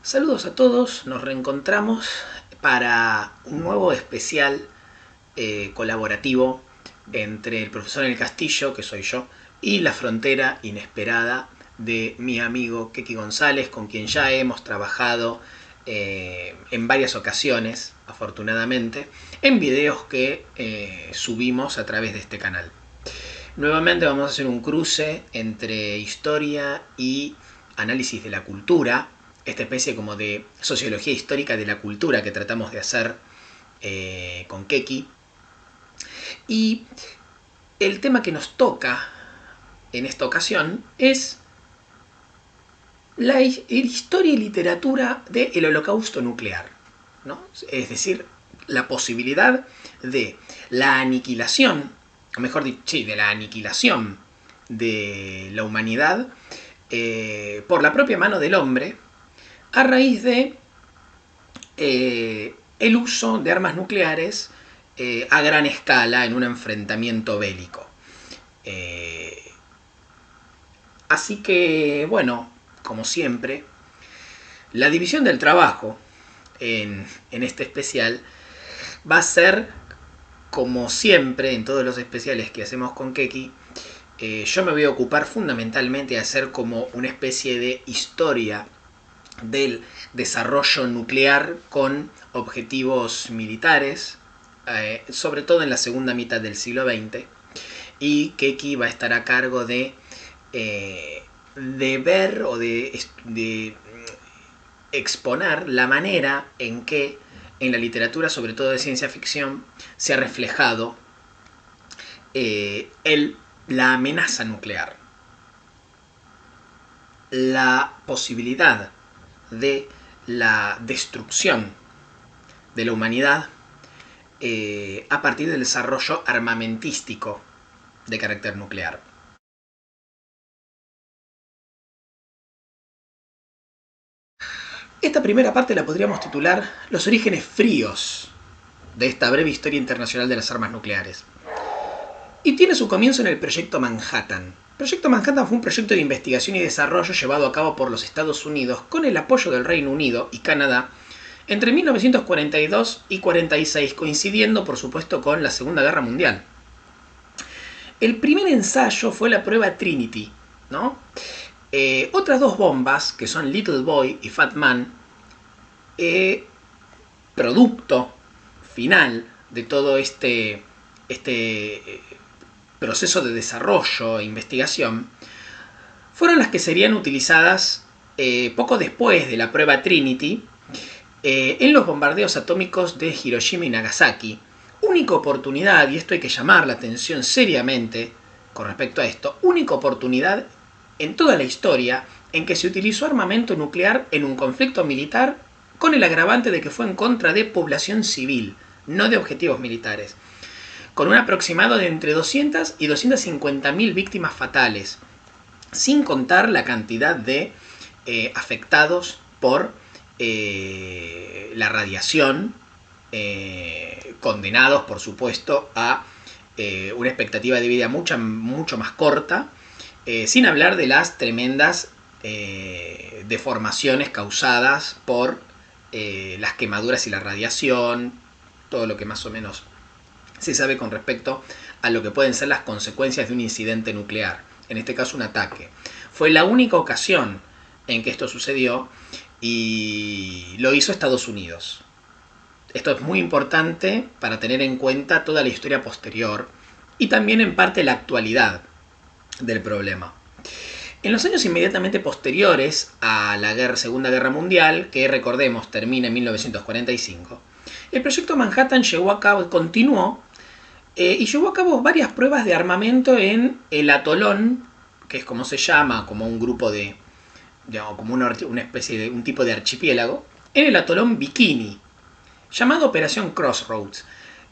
Saludos a todos, nos reencontramos para un nuevo especial colaborativo entre el profesor en el castillo, que soy yo, y la frontera inesperada de mi amigo Keki González, con quien ya hemos trabajado en varias ocasiones, afortunadamente, en videos que subimos a través de este canal. Nuevamente vamos a hacer un cruce entre historia y análisis de la cultura, esta especie como de sociología histórica de la cultura que tratamos de hacer con Keki. Y el tema que nos toca en esta ocasión es la historia y literatura del holocausto nuclear, ¿no? Es decir, la posibilidad de la aniquilación, o mejor dicho, sí, de la aniquilación de la humanidad por la propia mano del hombre a raíz de el uso de armas nucleares a gran escala en un enfrentamiento bélico. Así que, bueno, como siempre, la división del trabajo en este especial va a ser, como siempre en todos los especiales que hacemos con Keki, yo me voy a ocupar fundamentalmente de hacer como una especie de historia del desarrollo nuclear con objetivos militares, sobre todo en la segunda mitad del siglo XX, y Keki va a estar a cargo de ver o de exponer la manera en que en la literatura, sobre todo de ciencia ficción, se ha reflejado la amenaza nuclear, la posibilidad de la destrucción de la humanidad a partir del desarrollo armamentístico de carácter nuclear. Esta primera parte la podríamos titular Los orígenes fríos de esta breve historia internacional de las armas nucleares. Y tiene su comienzo en el Proyecto Manhattan. El Proyecto Manhattan fue un proyecto de investigación y desarrollo llevado a cabo por los Estados Unidos con el apoyo del Reino Unido y Canadá entre 1942 y 46, coincidiendo por supuesto con la Segunda Guerra Mundial. El primer ensayo fue la prueba Trinity, ¿no? Otras dos bombas, que son Little Boy y Fat Man, producto final de todo este proceso de desarrollo e investigación, fueron las que serían utilizadas poco después de la prueba Trinity en los bombardeos atómicos de Hiroshima y Nagasaki. Única oportunidad, y esto hay que llamar la atención seriamente con respecto a esto, única oportunidad en toda la historia en que se utilizó armamento nuclear en un conflicto militar con el agravante de que fue en contra de población civil, no de objetivos militares, con un aproximado de entre 200 y 250.000 víctimas fatales, sin contar la cantidad de afectados por la radiación, condenados por supuesto a una expectativa de vida mucho más corta, sin hablar de las tremendas deformaciones causadas por las quemaduras y la radiación, todo lo que más o menos se sabe con respecto a lo que pueden ser las consecuencias de un incidente nuclear, en este caso un ataque. Fue la única ocasión en que esto sucedió y lo hizo Estados Unidos. Esto es muy importante para tener en cuenta toda la historia posterior y también en parte la actualidad del problema. En los años inmediatamente posteriores a la Segunda Guerra Mundial, que recordemos termina en 1945, el proyecto Manhattan continuó y llevó a cabo varias pruebas de armamento en el atolón, que es como se llama, como un grupo de, digamos, como una especie de un tipo de archipiélago, en el atolón Bikini, llamado Operación Crossroads,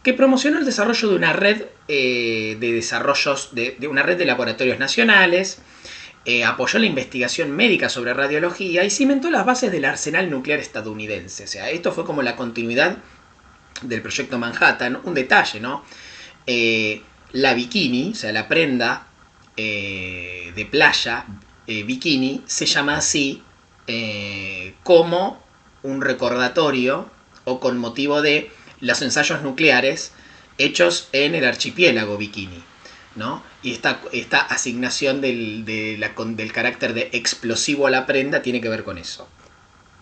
que promocionó el desarrollo de una red de una red de laboratorios nacionales, apoyó la investigación médica sobre radiología y cimentó las bases del arsenal nuclear estadounidense. O sea, esto fue como la continuidad del proyecto Manhattan. Un detalle, ¿no? La bikini, o sea, la prenda de playa bikini, se llama así como un recordatorio o con motivo de los ensayos nucleares hechos en el archipiélago Bikini, ¿no? Y esta asignación del carácter de explosivo a la prenda tiene que ver con eso,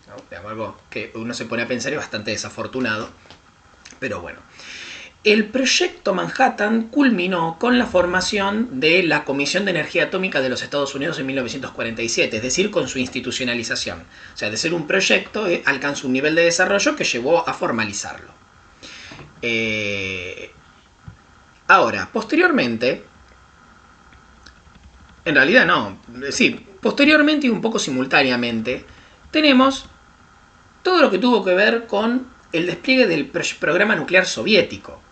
¿no? Algo que uno se pone a pensar y es bastante desafortunado, pero bueno. El proyecto Manhattan culminó con la formación de la Comisión de Energía Atómica de los Estados Unidos en 1947, es decir, con su institucionalización. O sea, de ser un proyecto, alcanzó un nivel de desarrollo que llevó a formalizarlo. Ahora, posteriormente, en realidad no, sí, posteriormente y un poco simultáneamente, tenemos todo lo que tuvo que ver con el despliegue del programa nuclear soviético.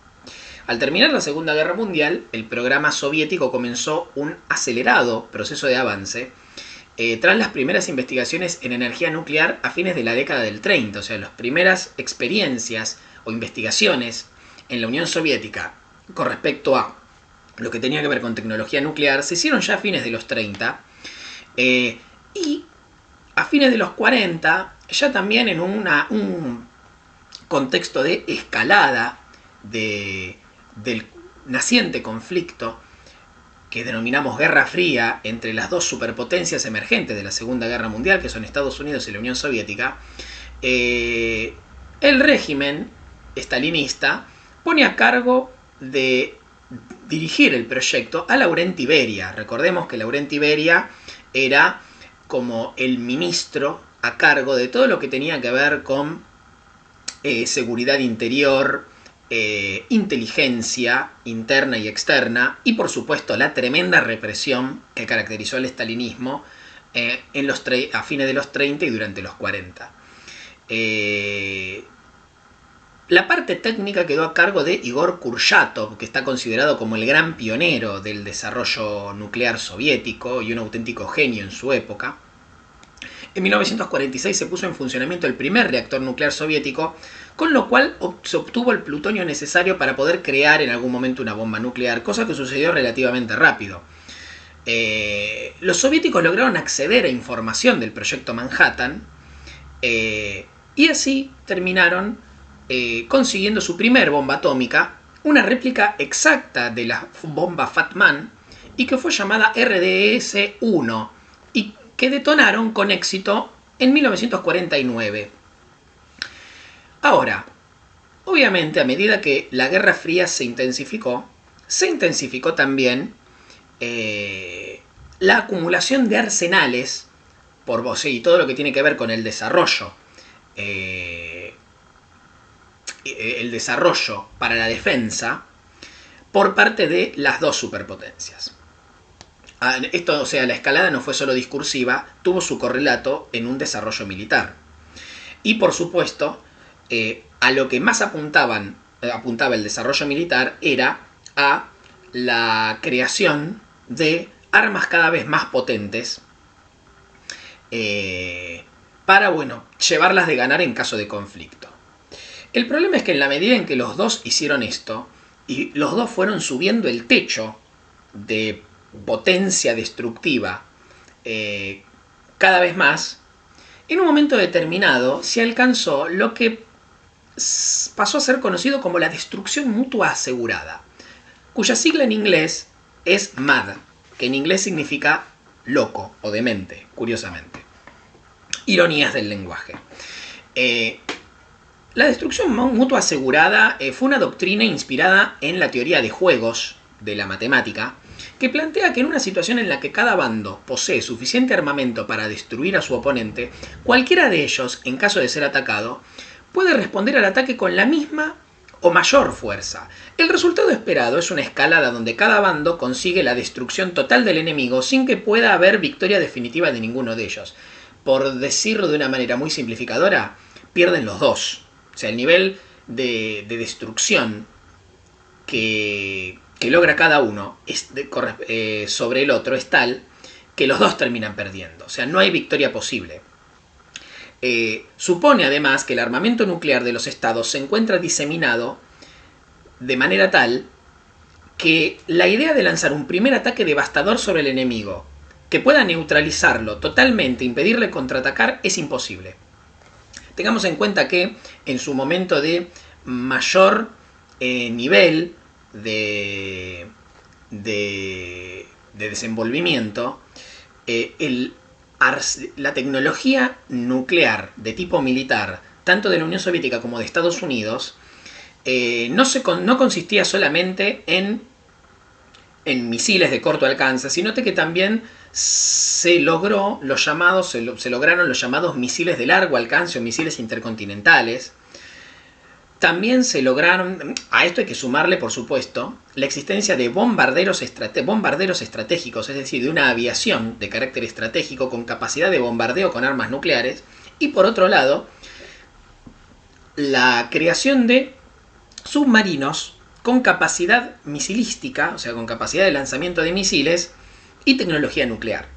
Al terminar la Segunda Guerra Mundial, el programa soviético comenzó un acelerado proceso de avance tras las primeras investigaciones en energía nuclear a fines de la década del 30. O sea, las primeras experiencias o investigaciones en la Unión Soviética con respecto a lo que tenía que ver con tecnología nuclear se hicieron ya a fines de los 30 y a fines de los 40, ya también en un contexto de escalada del naciente conflicto que denominamos Guerra Fría entre las dos superpotencias emergentes de la Segunda Guerra Mundial, que son Estados Unidos y la Unión Soviética, el régimen estalinista pone a cargo de dirigir el proyecto a Laurenti Beria. Recordemos que Laurenti Beria era como el ministro a cargo de todo lo que tenía que ver con seguridad interior, inteligencia interna y externa y por supuesto la tremenda represión que caracterizó al estalinismo a fines de los 30 y durante los 40. La parte técnica quedó a cargo de Igor Kurchatov, que está considerado como el gran pionero del desarrollo nuclear soviético y un auténtico genio en su época. En 1946 se puso en funcionamiento el primer reactor nuclear soviético, con lo cual se obtuvo el plutonio necesario para poder crear en algún momento una bomba nuclear, cosa que sucedió relativamente rápido. Los soviéticos lograron acceder a información del proyecto Manhattan y así terminaron consiguiendo su primer bomba atómica, una réplica exacta de la bomba Fat Man, y que fue llamada RDS-1 y que detonaron con éxito en 1949. Ahora, obviamente a medida que la Guerra Fría se intensificó también la acumulación de arsenales por vos y todo lo que tiene que ver con el desarrollo para la defensa por parte de las dos superpotencias. Esto, o sea, la escalada no fue solo discursiva, tuvo su correlato en un desarrollo militar. Y por supuesto, a lo que más apuntaba el desarrollo militar era a la creación de armas cada vez más potentes para, llevarlas de ganar en caso de conflicto. El problema es que en la medida en que los dos hicieron esto, y los dos fueron subiendo el techo de potencia destructiva cada vez más, en un momento determinado se alcanzó lo que pasó a ser conocido como la destrucción mutua asegurada, cuya sigla en inglés es MAD, que en inglés significa loco o demente, curiosamente. Ironías del lenguaje. La destrucción mutua asegurada fue una doctrina inspirada en la teoría de juegos de la matemática, que plantea que en una situación en la que cada bando posee suficiente armamento para destruir a su oponente, cualquiera de ellos, en caso de ser atacado, puede responder al ataque con la misma o mayor fuerza. El resultado esperado es una escalada donde cada bando consigue la destrucción total del enemigo sin que pueda haber victoria definitiva de ninguno de ellos. Por decirlo de una manera muy simplificadora, pierden los dos. O sea, el nivel de destrucción que logra cada uno sobre el otro es tal que los dos terminan perdiendo. O sea, no hay victoria posible. Supone además que el armamento nuclear de los estados se encuentra diseminado de manera tal que la idea de lanzar un primer ataque devastador sobre el enemigo que pueda neutralizarlo totalmente, impedirle contraatacar, es imposible. Tengamos en cuenta que en su momento de mayor nivel de desenvolvimiento, la tecnología nuclear de tipo militar, tanto de la Unión Soviética como de Estados Unidos, no consistía solamente en misiles de corto alcance, sino que también se lograron los llamados misiles de largo alcance o misiles intercontinentales. También se lograron, a esto hay que sumarle, por supuesto, la existencia de bombarderos estratégicos, es decir, de una aviación de carácter estratégico con capacidad de bombardeo con armas nucleares, y por otro lado, la creación de submarinos con capacidad misilística, o sea, con capacidad de lanzamiento de misiles y tecnología nuclear.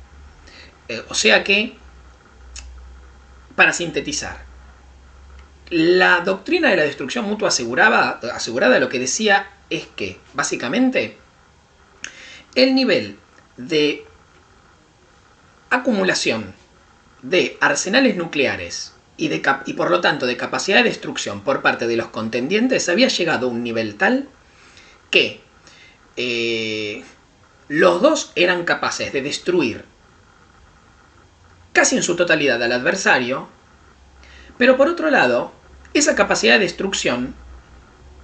O sea que, para sintetizar, la doctrina de la destrucción mutua asegurada lo que decía es que, básicamente, el nivel de acumulación de arsenales nucleares y por lo tanto de capacidad de destrucción por parte de los contendientes había llegado a un nivel tal que los dos eran capaces de destruir casi en su totalidad al adversario, pero por otro lado, esa capacidad de destrucción,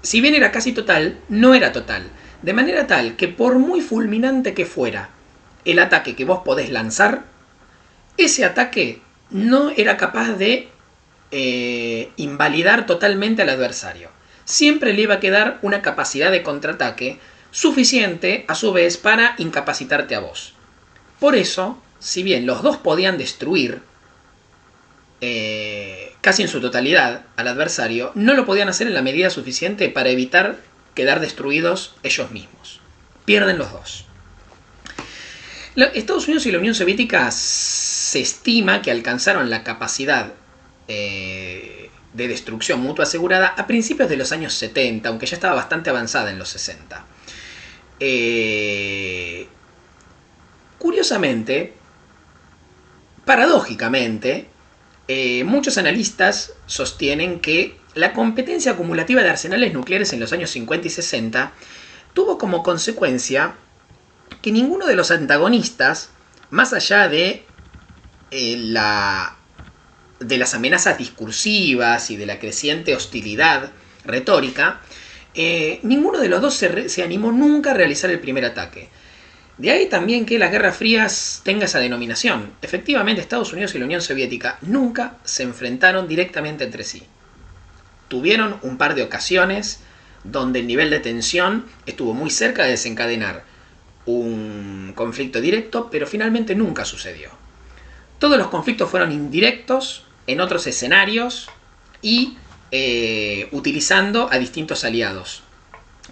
si bien era casi total, no era total. De manera tal que por muy fulminante que fuera el ataque que vos podés lanzar, ese ataque no era capaz de invalidar totalmente al adversario. Siempre le iba a quedar una capacidad de contraataque suficiente, a su vez, para incapacitarte a vos. Por eso, si bien los dos podían destruir casi en su totalidad al adversario, no lo podían hacer en la medida suficiente para evitar quedar destruidos ellos mismos. Pierden los dos. Estados Unidos y la Unión Soviética se estima que alcanzaron la capacidad de destrucción mutua asegurada a principios de los años 70, aunque ya estaba bastante avanzada en los 60. Curiosamente, paradójicamente, muchos analistas sostienen que la competencia acumulativa de arsenales nucleares en los años 50 y 60 tuvo como consecuencia que ninguno de los antagonistas, más allá de las amenazas discursivas y de la creciente hostilidad retórica, ninguno de los dos se animó nunca a realizar el primer ataque. De ahí también que la Guerra Fría tenga esa denominación. Efectivamente, Estados Unidos y la Unión Soviética nunca se enfrentaron directamente entre sí. Tuvieron un par de ocasiones donde el nivel de tensión estuvo muy cerca de desencadenar un conflicto directo, pero finalmente nunca sucedió. Todos los conflictos fueron indirectos, en otros escenarios y utilizando a distintos aliados,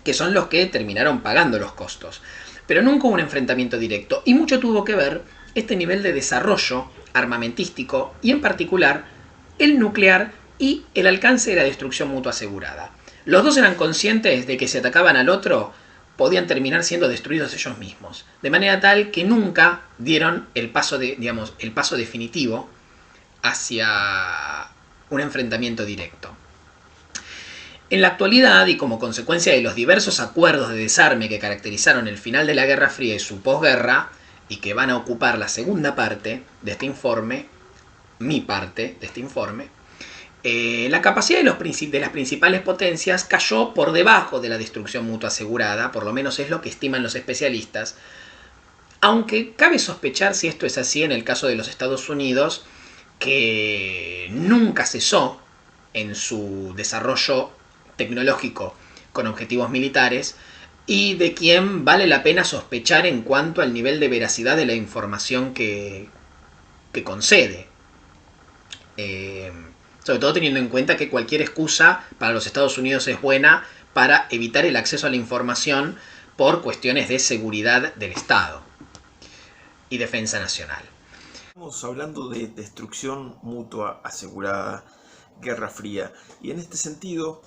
que son los que terminaron pagando los costos. Pero nunca hubo un enfrentamiento directo, y mucho tuvo que ver este nivel de desarrollo armamentístico y en particular el nuclear y el alcance de la destrucción mutua asegurada. Los dos eran conscientes de que si atacaban al otro podían terminar siendo destruidos ellos mismos, de manera tal que nunca dieron el paso definitivo hacia un enfrentamiento directo. En la actualidad, y como consecuencia de los diversos acuerdos de desarme que caracterizaron el final de la Guerra Fría y su posguerra, y que van a ocupar la segunda parte de este informe, mi parte de este informe, la capacidad de las principales potencias cayó por debajo de la destrucción mutua asegurada, por lo menos es lo que estiman los especialistas, aunque cabe sospechar si esto es así en el caso de los Estados Unidos, que nunca cesó en su desarrollo tecnológico con objetivos militares y de quien vale la pena sospechar en cuanto al nivel de veracidad de la información que concede. Sobre todo teniendo en cuenta que cualquier excusa para los Estados Unidos es buena para evitar el acceso a la información por cuestiones de seguridad del Estado y defensa nacional. Estamos hablando de destrucción mutua asegurada, Guerra Fría, y en este sentido,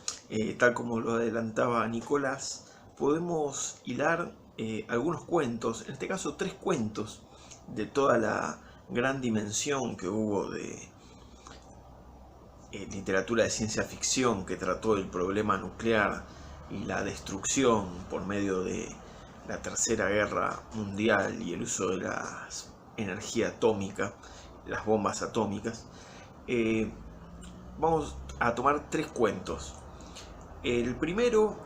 tal como lo adelantaba Nicolás, podemos hilar algunos cuentos, en este caso 3 cuentos, de toda la gran dimensión que hubo de literatura de ciencia ficción que trató el problema nuclear y la destrucción por medio de la Tercera Guerra Mundial y el uso de la energía atómica, las bombas atómicas, vamos a tomar 3 cuentos. El primero,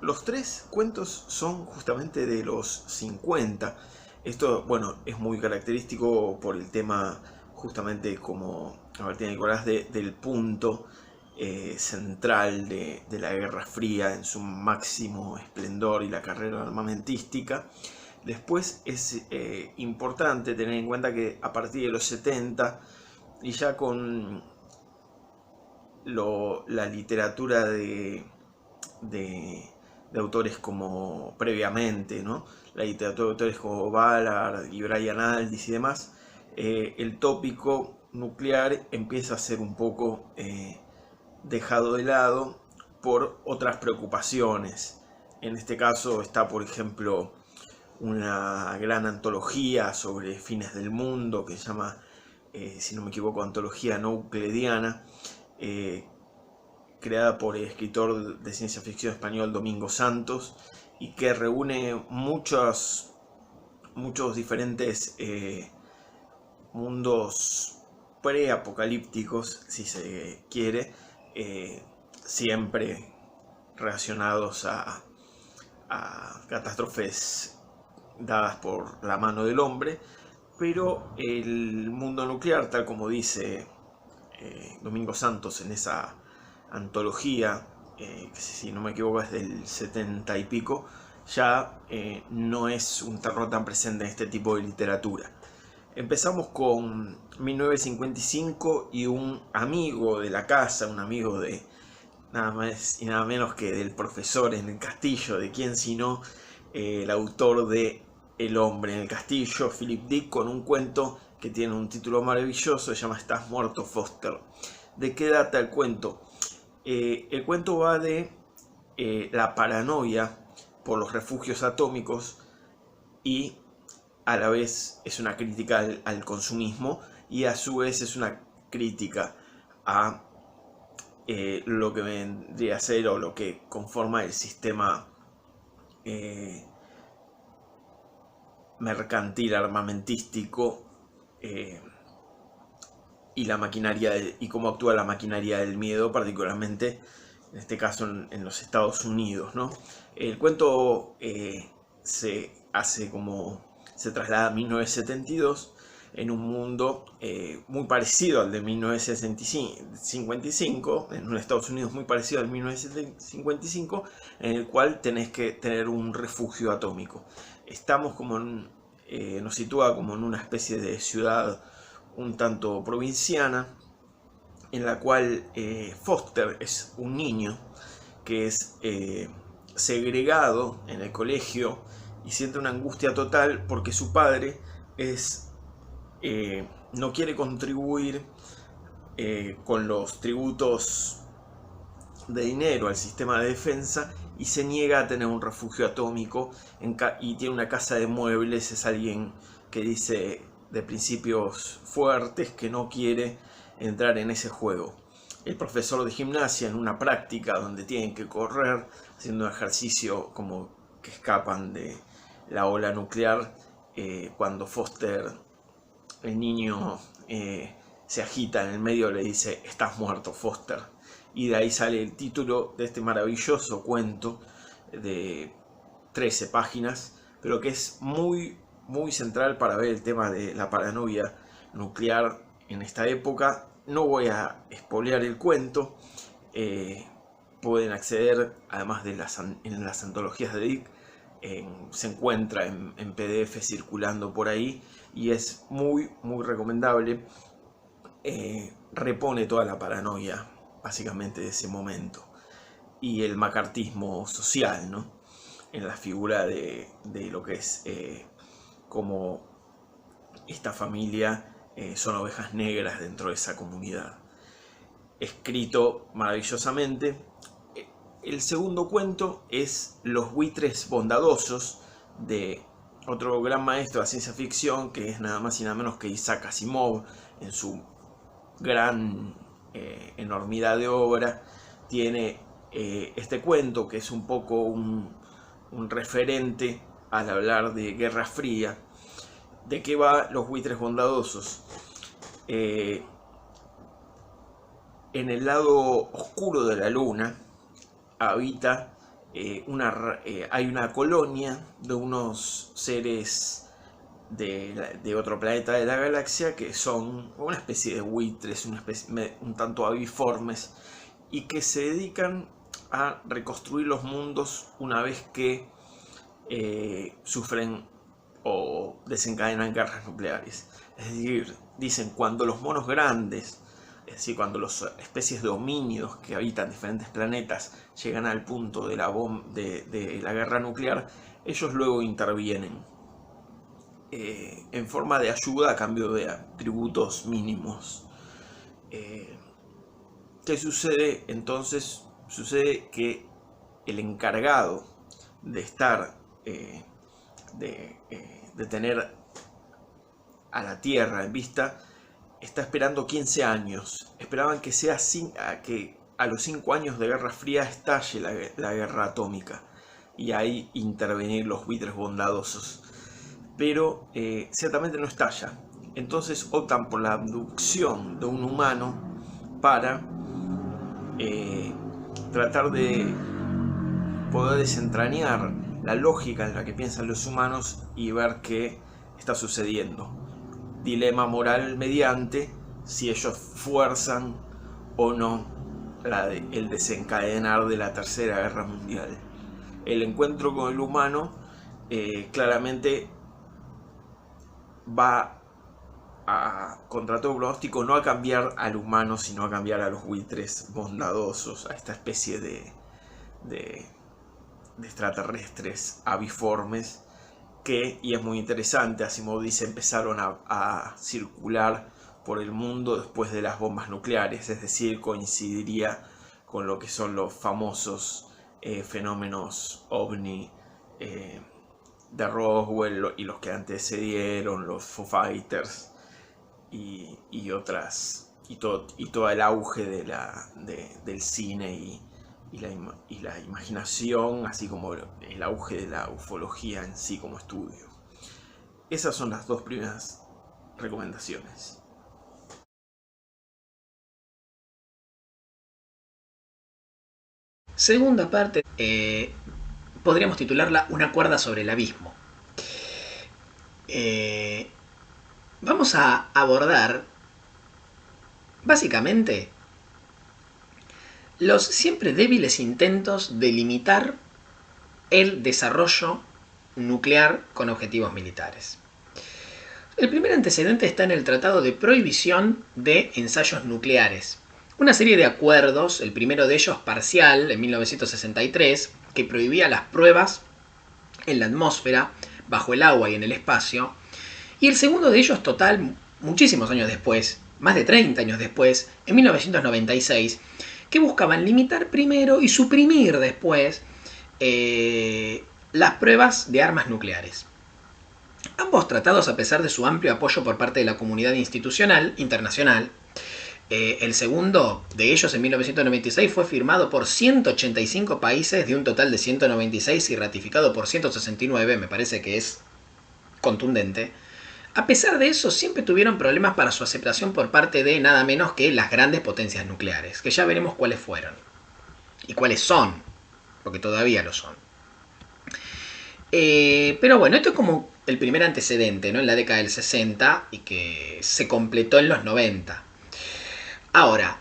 los 3 cuentos son justamente de los 50. Esto, bueno, es muy característico por el tema, justamente como Martín Nicolás, del punto central de la Guerra Fría en su máximo esplendor y la carrera armamentística. Después es importante tener en cuenta que a partir de los 70 y ya con la literatura de autores como previamente, ¿no? La literatura de autores como Ballard y Brian Aldiss y demás, el tópico nuclear empieza a ser un poco dejado de lado por otras preocupaciones. En este caso está, por ejemplo, una gran antología sobre fines del mundo que se llama, si no me equivoco, Antología Nuclediana, creada por el escritor de ciencia ficción español Domingo Santos, y que reúne muchos diferentes mundos preapocalípticos, si se quiere, siempre relacionados a catástrofes dadas por la mano del hombre, pero el mundo nuclear, tal como dice Domingo Santos en esa antología, que si no me equivoco es del 70 y pico, ya no es un terror tan presente en este tipo de literatura. Empezamos con 1955 y un amigo de la casa, un amigo de nada más y nada menos que del profesor en el castillo, de quién sino el autor de El hombre en el castillo, Philip Dick, con un cuento que tiene un título maravilloso, se llama Estás muerto, Foster. ¿De qué data el cuento? El cuento va de la paranoia por los refugios atómicos y a la vez es una crítica al consumismo y a su vez es una crítica a lo que vendría a ser o lo que conforma el sistema mercantil armamentístico y la maquinaria y cómo actúa la maquinaria del miedo, particularmente en este caso en los Estados Unidos, ¿no? El cuento se traslada a 1972 en un mundo muy parecido al de 1955, en un Estados Unidos muy parecido al 1955, en el cual tenés que tener un refugio atómico. Estamos nos sitúa como en una especie de ciudad un tanto provinciana, en la cual Foster es un niño que es segregado en el colegio y siente una angustia total porque su padre no quiere contribuir con los tributos de dinero al sistema de defensa y se niega a tener un refugio atómico y tiene una casa de muebles. Es alguien que dice de principios fuertes que no quiere entrar en ese juego. El profesor de gimnasia, en una práctica donde tienen que correr haciendo un ejercicio como que escapan de la ola nuclear, cuando Foster, el niño, se agita en el medio, le dice: estás muerto, Foster. Y de ahí sale el título de este maravilloso cuento de 13 páginas, pero que es muy, muy central para ver el tema de la paranoia nuclear en esta época. No voy a spoilear el cuento. Pueden acceder, además de en las antologías de Dick, se encuentra en PDF circulando por ahí y es muy, muy recomendable. Repone toda la paranoia básicamente de ese momento y el macartismo social, ¿no? En la figura de lo que es como esta familia son ovejas negras dentro de esa comunidad. Escrito maravillosamente. El segundo cuento es Los buitres bondadosos, de otro gran maestro de la ciencia ficción, que es nada más y nada menos que Isaac Asimov, en su gran enormidad de obra, tiene este cuento que es un poco un referente al hablar de Guerra Fría. ¿De qué va Los buitres bondadosos? En el lado oscuro de la luna habita hay una colonia de unos seres de otro planeta de la galaxia que son una especie de buitres, un tanto aviformes, y que se dedican a reconstruir los mundos una vez que sufren o desencadenan guerras nucleares. Es decir, dicen, cuando los monos grandes, es decir, cuando las especies de homínidos que habitan diferentes planetas llegan al punto de la guerra nuclear, ellos luego intervienen en forma de ayuda a cambio de tributos mínimos. ¿Qué sucede entonces? Sucede que el encargado de estar, de tener a la Tierra en vista, está esperando 15 años. Esperaban que sea que a los 5 años de Guerra Fría estalle la guerra atómica y ahí intervenir los buitres bondadosos. Pero ciertamente no estalla. Entonces optan por la abducción de un humano para tratar de poder desentrañar la lógica en la que piensan los humanos y ver qué está sucediendo. Dilema moral mediante, si ellos fuerzan o no el desencadenar de la Tercera Guerra Mundial. El encuentro con el humano claramente va contra todo pronóstico, no a cambiar al humano, sino a cambiar a los buitres bondadosos, a esta especie de extraterrestres aviformes que, y es muy interesante, Asimov dice, empezaron a circular por el mundo después de las bombas nucleares, es decir, coincidiría con lo que son los famosos fenómenos ovni de Roswell y los que antecedieron, los Foo Fighters y otras, y todo el auge del cine y la imaginación, así como el auge de la ufología en sí como estudio. Esas son las dos primeras recomendaciones. Segunda parte, podríamos titularla Una cuerda sobre el abismo. Vamos a abordar básicamente los siempre débiles intentos de limitar el desarrollo nuclear con objetivos militares. El primer antecedente está en el Tratado de Prohibición de Ensayos Nucleares, una serie de acuerdos, el primero de ellos parcial en 1963, que prohibía las pruebas en la atmósfera, bajo el agua y en el espacio, y el segundo de ellos total muchísimos años después, más de 30 años después, en 1996, que buscaban limitar primero y suprimir después las pruebas de armas nucleares. Ambos tratados, a pesar de su amplio apoyo por parte de la comunidad internacional, el segundo de ellos en 1996 fue firmado por 185 países de un total de 196 y ratificado por 169, me parece que es contundente. A pesar de eso, siempre tuvieron problemas para su aceptación por parte de nada menos que las grandes potencias nucleares, que ya veremos cuáles fueron y cuáles son, porque todavía lo son. Pero bueno, esto es como el primer antecedente, ¿no? En la década del 60 y que se completó en los 90. Ahora,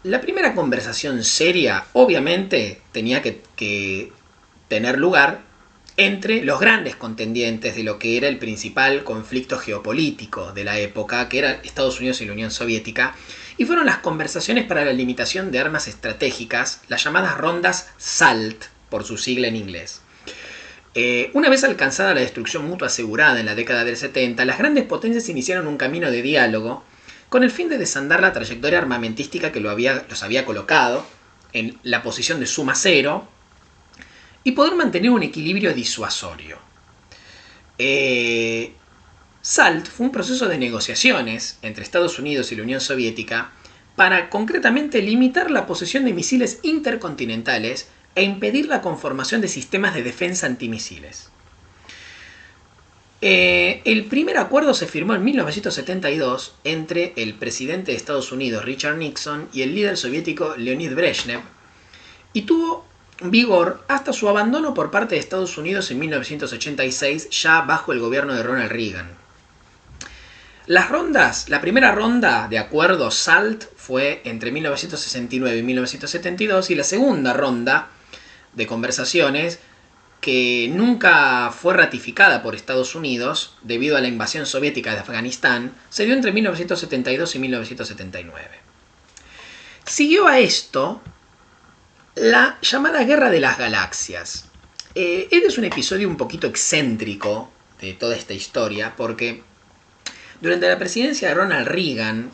la primera conversación seria obviamente tenía que tener lugar entre los grandes contendientes de lo que era el principal conflicto geopolítico de la época, que era Estados Unidos y la Unión Soviética, y fueron las conversaciones para la limitación de armas estratégicas, las llamadas rondas SALT, por su sigla en inglés. Una vez alcanzada la destrucción mutua asegurada en la década del 70, las grandes potencias iniciaron un camino de diálogo con el fin de desandar la trayectoria armamentística que los había colocado en la posición de suma cero y poder mantener un equilibrio disuasorio. SALT fue un proceso de negociaciones entre Estados Unidos y la Unión Soviética para concretamente limitar la posesión de misiles intercontinentales e impedir la conformación de sistemas de defensa antimisiles. El primer acuerdo se firmó en 1972 entre el presidente de Estados Unidos, Richard Nixon, y el líder soviético Leonid Brezhnev, y tuvo vigor hasta su abandono por parte de Estados Unidos en 1986, ya bajo el gobierno de Ronald Reagan. La primera ronda de acuerdos SALT fue entre 1969 y 1972, y la segunda ronda de conversaciones, que nunca fue ratificada por Estados Unidos debido a la invasión soviética de Afganistán, se dio entre 1972 y 1979. Siguió a esto la llamada Guerra de las Galaxias. Este es un episodio un poquito excéntrico de toda esta historia, porque durante la presidencia de Ronald Reagan,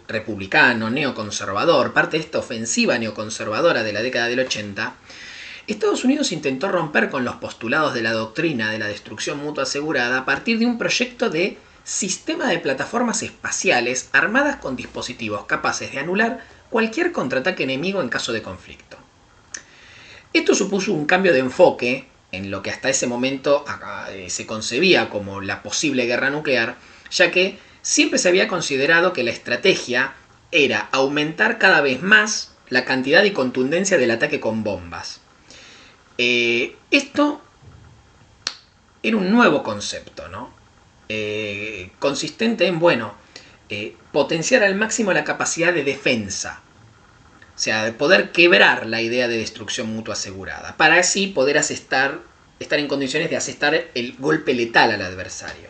republicano, neoconservador, parte de esta ofensiva neoconservadora de la década del 80, Estados Unidos intentó romper con los postulados de la doctrina de la destrucción mutua asegurada a partir de un proyecto de sistema de plataformas espaciales armadas con dispositivos capaces de anular cualquier contraataque enemigo en caso de conflicto. Esto supuso un cambio de enfoque en lo que hasta ese momento se concebía como la posible guerra nuclear, ya que siempre se había considerado que la estrategia era aumentar cada vez más la cantidad y contundencia del ataque con bombas. Esto era un nuevo concepto, ¿no? Consistente en, potenciar al máximo la capacidad de defensa. O sea, de poder quebrar la idea de destrucción mutua asegurada, para así poder estar en condiciones de asestar el golpe letal al adversario.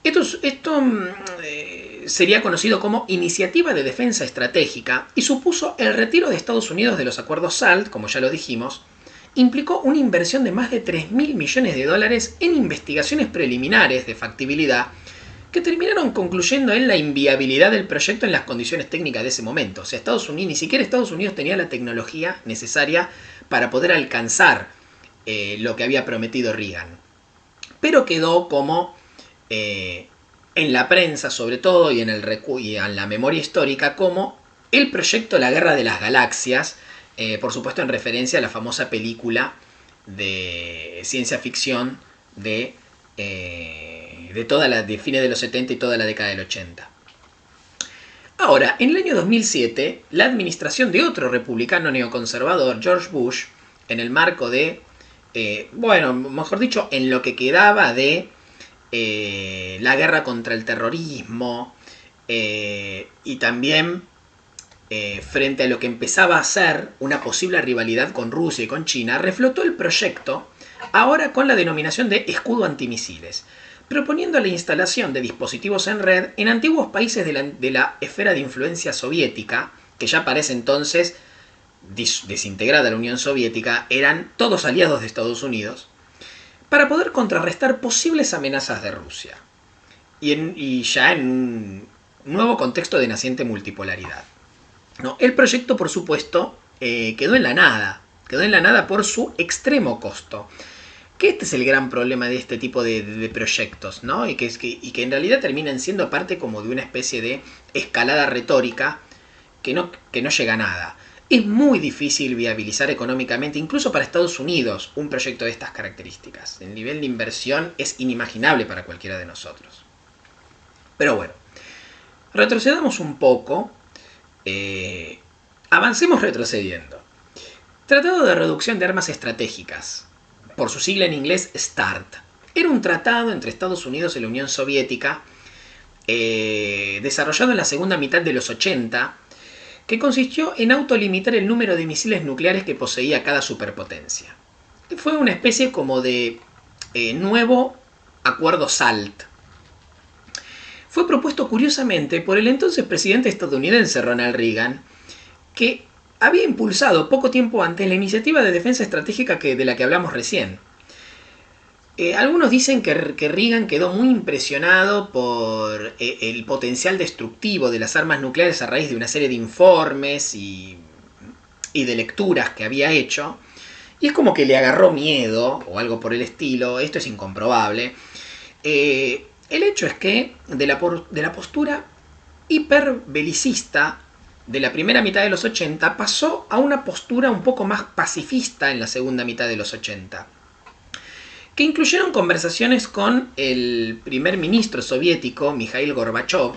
Esto sería conocido como Iniciativa de Defensa Estratégica y supuso el retiro de Estados Unidos de los acuerdos SALT, como ya lo dijimos. Implicó una inversión de más de $3.000 millones en investigaciones preliminares de factibilidad que terminaron concluyendo en la inviabilidad del proyecto en las condiciones técnicas de ese momento. O sea, ni siquiera Estados Unidos tenía la tecnología necesaria para poder alcanzar lo que había prometido Reagan. Pero quedó como en la prensa sobre todo y en la memoria histórica como el proyecto La Guerra de las Galaxias, por supuesto en referencia a la famosa película de ciencia ficción de fines de los 70 y toda la década del 80. Ahora, en el año 2007, la administración de otro republicano neoconservador, George Bush, en el marco de, mejor dicho, en lo que quedaba de la guerra contra el terrorismo y también frente a lo que empezaba a ser una posible rivalidad con Rusia y con China, reflotó el proyecto ahora con la denominación de escudo antimisiles, proponiendo la instalación de dispositivos en red en antiguos países de la esfera de influencia soviética, que ya para ese entonces, desintegrada la Unión Soviética, eran todos aliados de Estados Unidos, para poder contrarrestar posibles amenazas de Rusia, y ya en un nuevo contexto de naciente multipolaridad. ¿No? El proyecto, por supuesto, quedó en la nada por su extremo costo. Que este es el gran problema de este tipo de proyectos, ¿no? Y que en realidad terminan siendo parte como de una especie de escalada retórica que no llega a nada. Es muy difícil viabilizar económicamente, incluso para Estados Unidos, un proyecto de estas características. El nivel de inversión es inimaginable para cualquiera de nosotros. Pero bueno, retrocedamos un poco. Avancemos retrocediendo. Tratado de Reducción de Armas Estratégicas, por su sigla en inglés START. Era un tratado entre Estados Unidos y la Unión Soviética, desarrollado en la segunda mitad de los 80, que consistió en autolimitar el número de misiles nucleares que poseía cada superpotencia. Fue una especie como de nuevo acuerdo SALT. Fue propuesto curiosamente por el entonces presidente estadounidense Ronald Reagan, que había impulsado poco tiempo antes la iniciativa de defensa estratégica de la que hablamos recién. Algunos dicen que Reagan quedó muy impresionado por el potencial destructivo de las armas nucleares a raíz de una serie de informes y de lecturas que había hecho, y es como que le agarró miedo o algo por el estilo, esto es incomprobable. El hecho es que de la postura hiperbelicista de la primera mitad de los 80 pasó a una postura un poco más pacifista en la segunda mitad de los 80, que incluyeron conversaciones con el primer ministro soviético, Mikhail Gorbachev,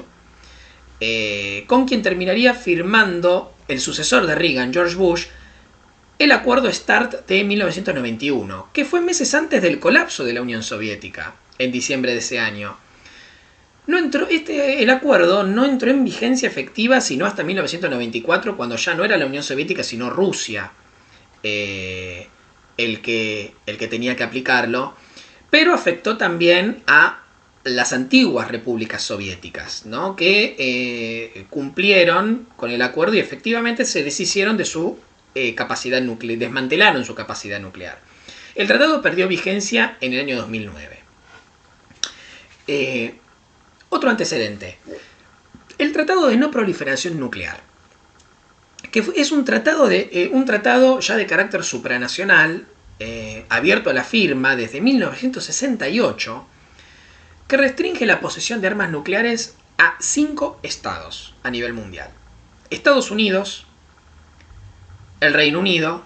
con quien terminaría firmando el sucesor de Reagan, George Bush, el Acuerdo START de 1991, que fue meses antes del colapso de la Unión Soviética, en diciembre de ese año. El acuerdo no entró en vigencia efectiva sino hasta 1994, cuando ya no era la Unión Soviética sino Rusia el que tenía que aplicarlo, pero afectó también a las antiguas repúblicas soviéticas, ¿no? Que cumplieron con el acuerdo y efectivamente se deshicieron de su capacidad nuclear, desmantelaron su capacidad nuclear. El tratado perdió vigencia en el año 2009. Otro antecedente, el Tratado de No Proliferación Nuclear, que es un tratado ya de carácter supranacional, abierto a la firma desde 1968, que restringe la posesión de armas nucleares a 5 estados a nivel mundial: Estados Unidos, el Reino Unido,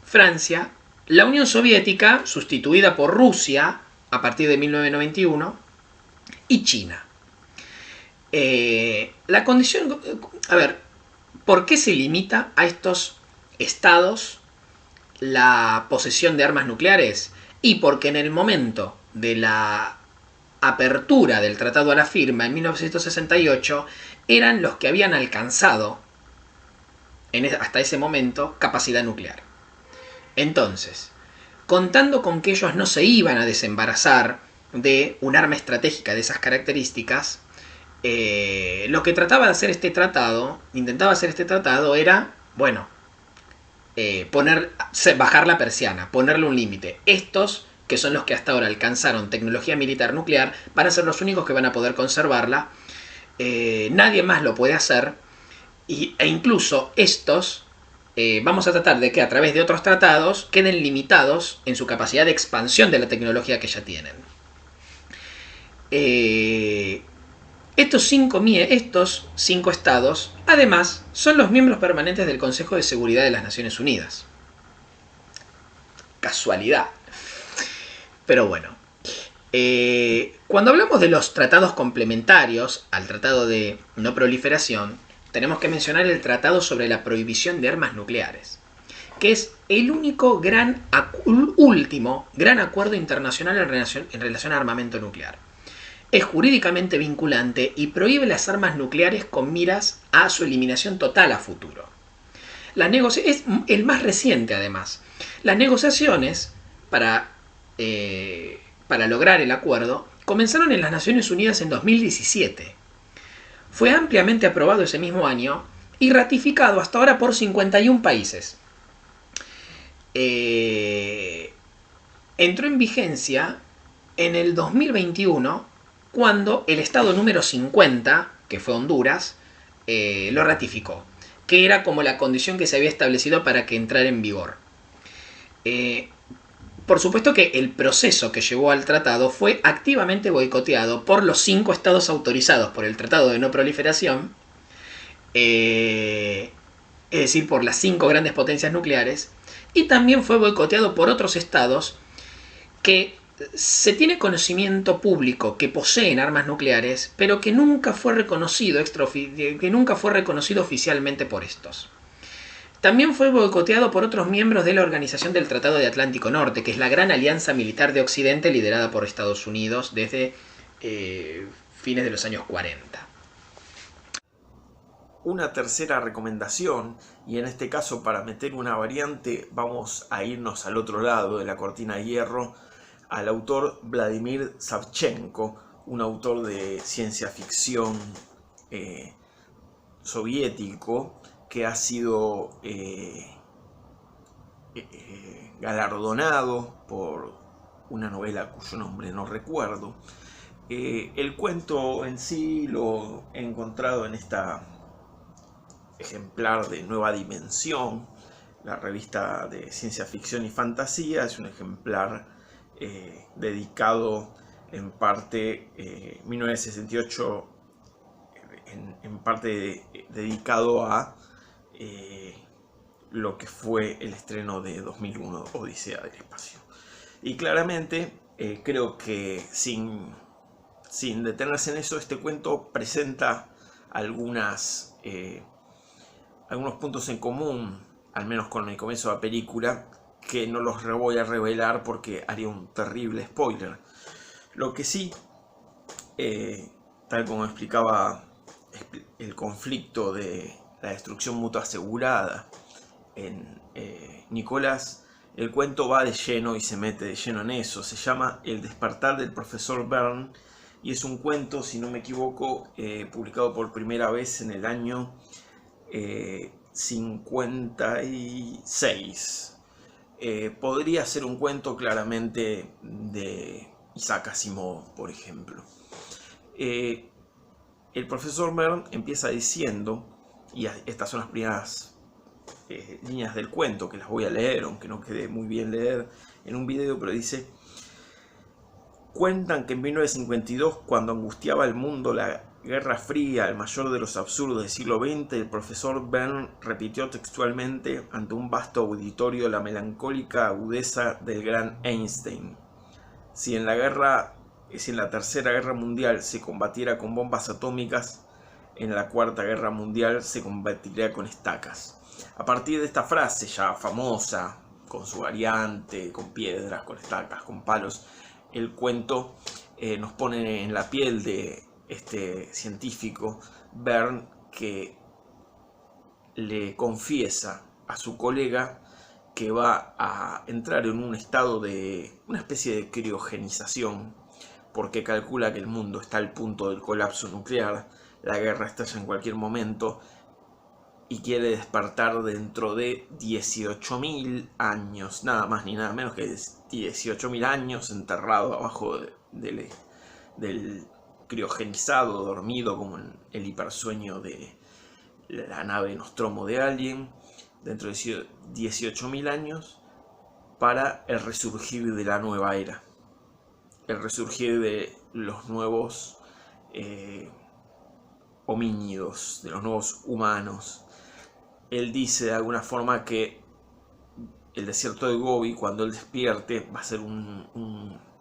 Francia, la Unión Soviética, sustituida por Rusia a partir de 1991, y China. La condición... A ver, ¿por qué se limita a estos estados la posesión de armas nucleares? Y porque en el momento de la apertura del tratado a la firma en 1968 eran los que habían alcanzado hasta ese momento capacidad nuclear. Entonces, contando con que ellos no se iban a desembarazar de un arma estratégica de esas características, lo que intentaba hacer este tratado era, bueno, bajar la persiana, ponerle un límite. Estos, que son los que hasta ahora alcanzaron tecnología militar nuclear, van a ser los únicos que van a poder conservarla. Nadie más lo puede hacer. E incluso estos, vamos a tratar de que a través de otros tratados queden limitados en su capacidad de expansión de la tecnología que ya tienen. Estos cinco estados, además, son los miembros permanentes del Consejo de Seguridad de las Naciones Unidas. Casualidad. Pero bueno. Cuando hablamos de los tratados complementarios al Tratado de No Proliferación, tenemos que mencionar el Tratado sobre la Prohibición de Armas Nucleares, que es el único último gran acuerdo internacional en relación a armamento nuclear. Es jurídicamente vinculante y prohíbe las armas nucleares con miras a su eliminación total a futuro. Es el más reciente, además. Las negociaciones para lograr el acuerdo comenzaron en las Naciones Unidas en 2017. Fue ampliamente aprobado ese mismo año y ratificado hasta ahora por 51 países. Entró en vigencia en el 2021, cuando el estado número 50, que fue Honduras, lo ratificó, que era como la condición que se había establecido para que entrara en vigor. Por supuesto que el proceso que llevó al tratado fue activamente boicoteado por los 5 estados autorizados por el Tratado de No Proliferación, es decir, por las 5 grandes potencias nucleares, y también fue boicoteado por otros estados que se tiene conocimiento público que poseen armas nucleares, pero que nunca fue reconocido oficialmente por estos. También fue boicoteado por otros miembros de la Organización del Tratado de Atlántico Norte, que es la gran alianza militar de Occidente liderada por Estados Unidos desde fines de los años 40. Una tercera recomendación, y en este caso para meter una variante vamos a irnos al otro lado de la cortina de hierro, al autor Vladimir Savchenko, un autor de ciencia ficción soviético que ha sido galardonado por una novela cuyo nombre no recuerdo. El cuento en sí lo he encontrado en esta ejemplar de Nueva Dimensión, la revista de ciencia ficción y fantasía. Es un ejemplar dedicado en parte, 1968, en parte dedicado a lo que fue el estreno de 2001, Odisea del Espacio. Y claramente creo que sin detenerse en eso, este cuento presenta algunos puntos en común, al menos con el comienzo de la película, que no los voy a revelar porque haría un terrible spoiler. Lo que sí, tal como explicaba el conflicto de la destrucción mutua asegurada en Nicolás, el cuento va de lleno y se mete de lleno en eso. Se llama El despertar del profesor Byrne y es un cuento, si no me equivoco, publicado por primera vez en el año 56. Podría ser un cuento claramente de Isaac Asimov, por ejemplo. El profesor Byrne empieza diciendo, y estas son las primeras líneas del cuento, que las voy a leer, aunque no quede muy bien leer en un video, pero dice: cuentan que en 1952, cuando angustiaba al mundo la Guerra Fría, el mayor de los absurdos del siglo XX, el profesor Byrne repitió textualmente ante un vasto auditorio la melancólica agudeza del gran Einstein. Si en la Tercera Guerra Mundial se combatiera con bombas atómicas, en la Cuarta Guerra Mundial se combatiría con estacas. A partir de esta frase ya famosa, con su variante, con piedras, con estacas, con palos, el cuento nos pone en la piel de este científico Byrne, que le confiesa a su colega que va a entrar en un estado de una especie de criogenización, porque calcula que el mundo está al punto del colapso nuclear, la guerra estalla en cualquier momento y quiere despertar dentro de 18.000 años, nada más ni nada menos que 18.000 años enterrado abajo del criogenizado, dormido como en el hipersueño de la nave Nostromo de Alien, dentro de 18.000 años, para el resurgir de la nueva era, el resurgir de los nuevos homínidos, de los nuevos humanos. Él dice de alguna forma que el desierto de Gobi, cuando él despierte, va a ser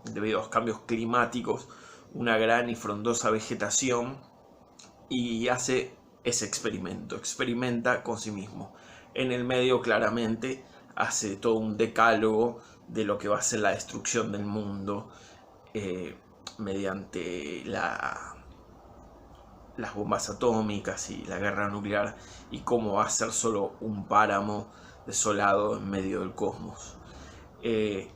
debido a los cambios climáticos, una gran y frondosa vegetación, y hace ese experimento, experimenta con sí mismo. En el medio claramente hace todo un decálogo de lo que va a ser la destrucción del mundo mediante las bombas atómicas y la guerra nuclear, y cómo va a ser solo un páramo desolado en medio del cosmos. Y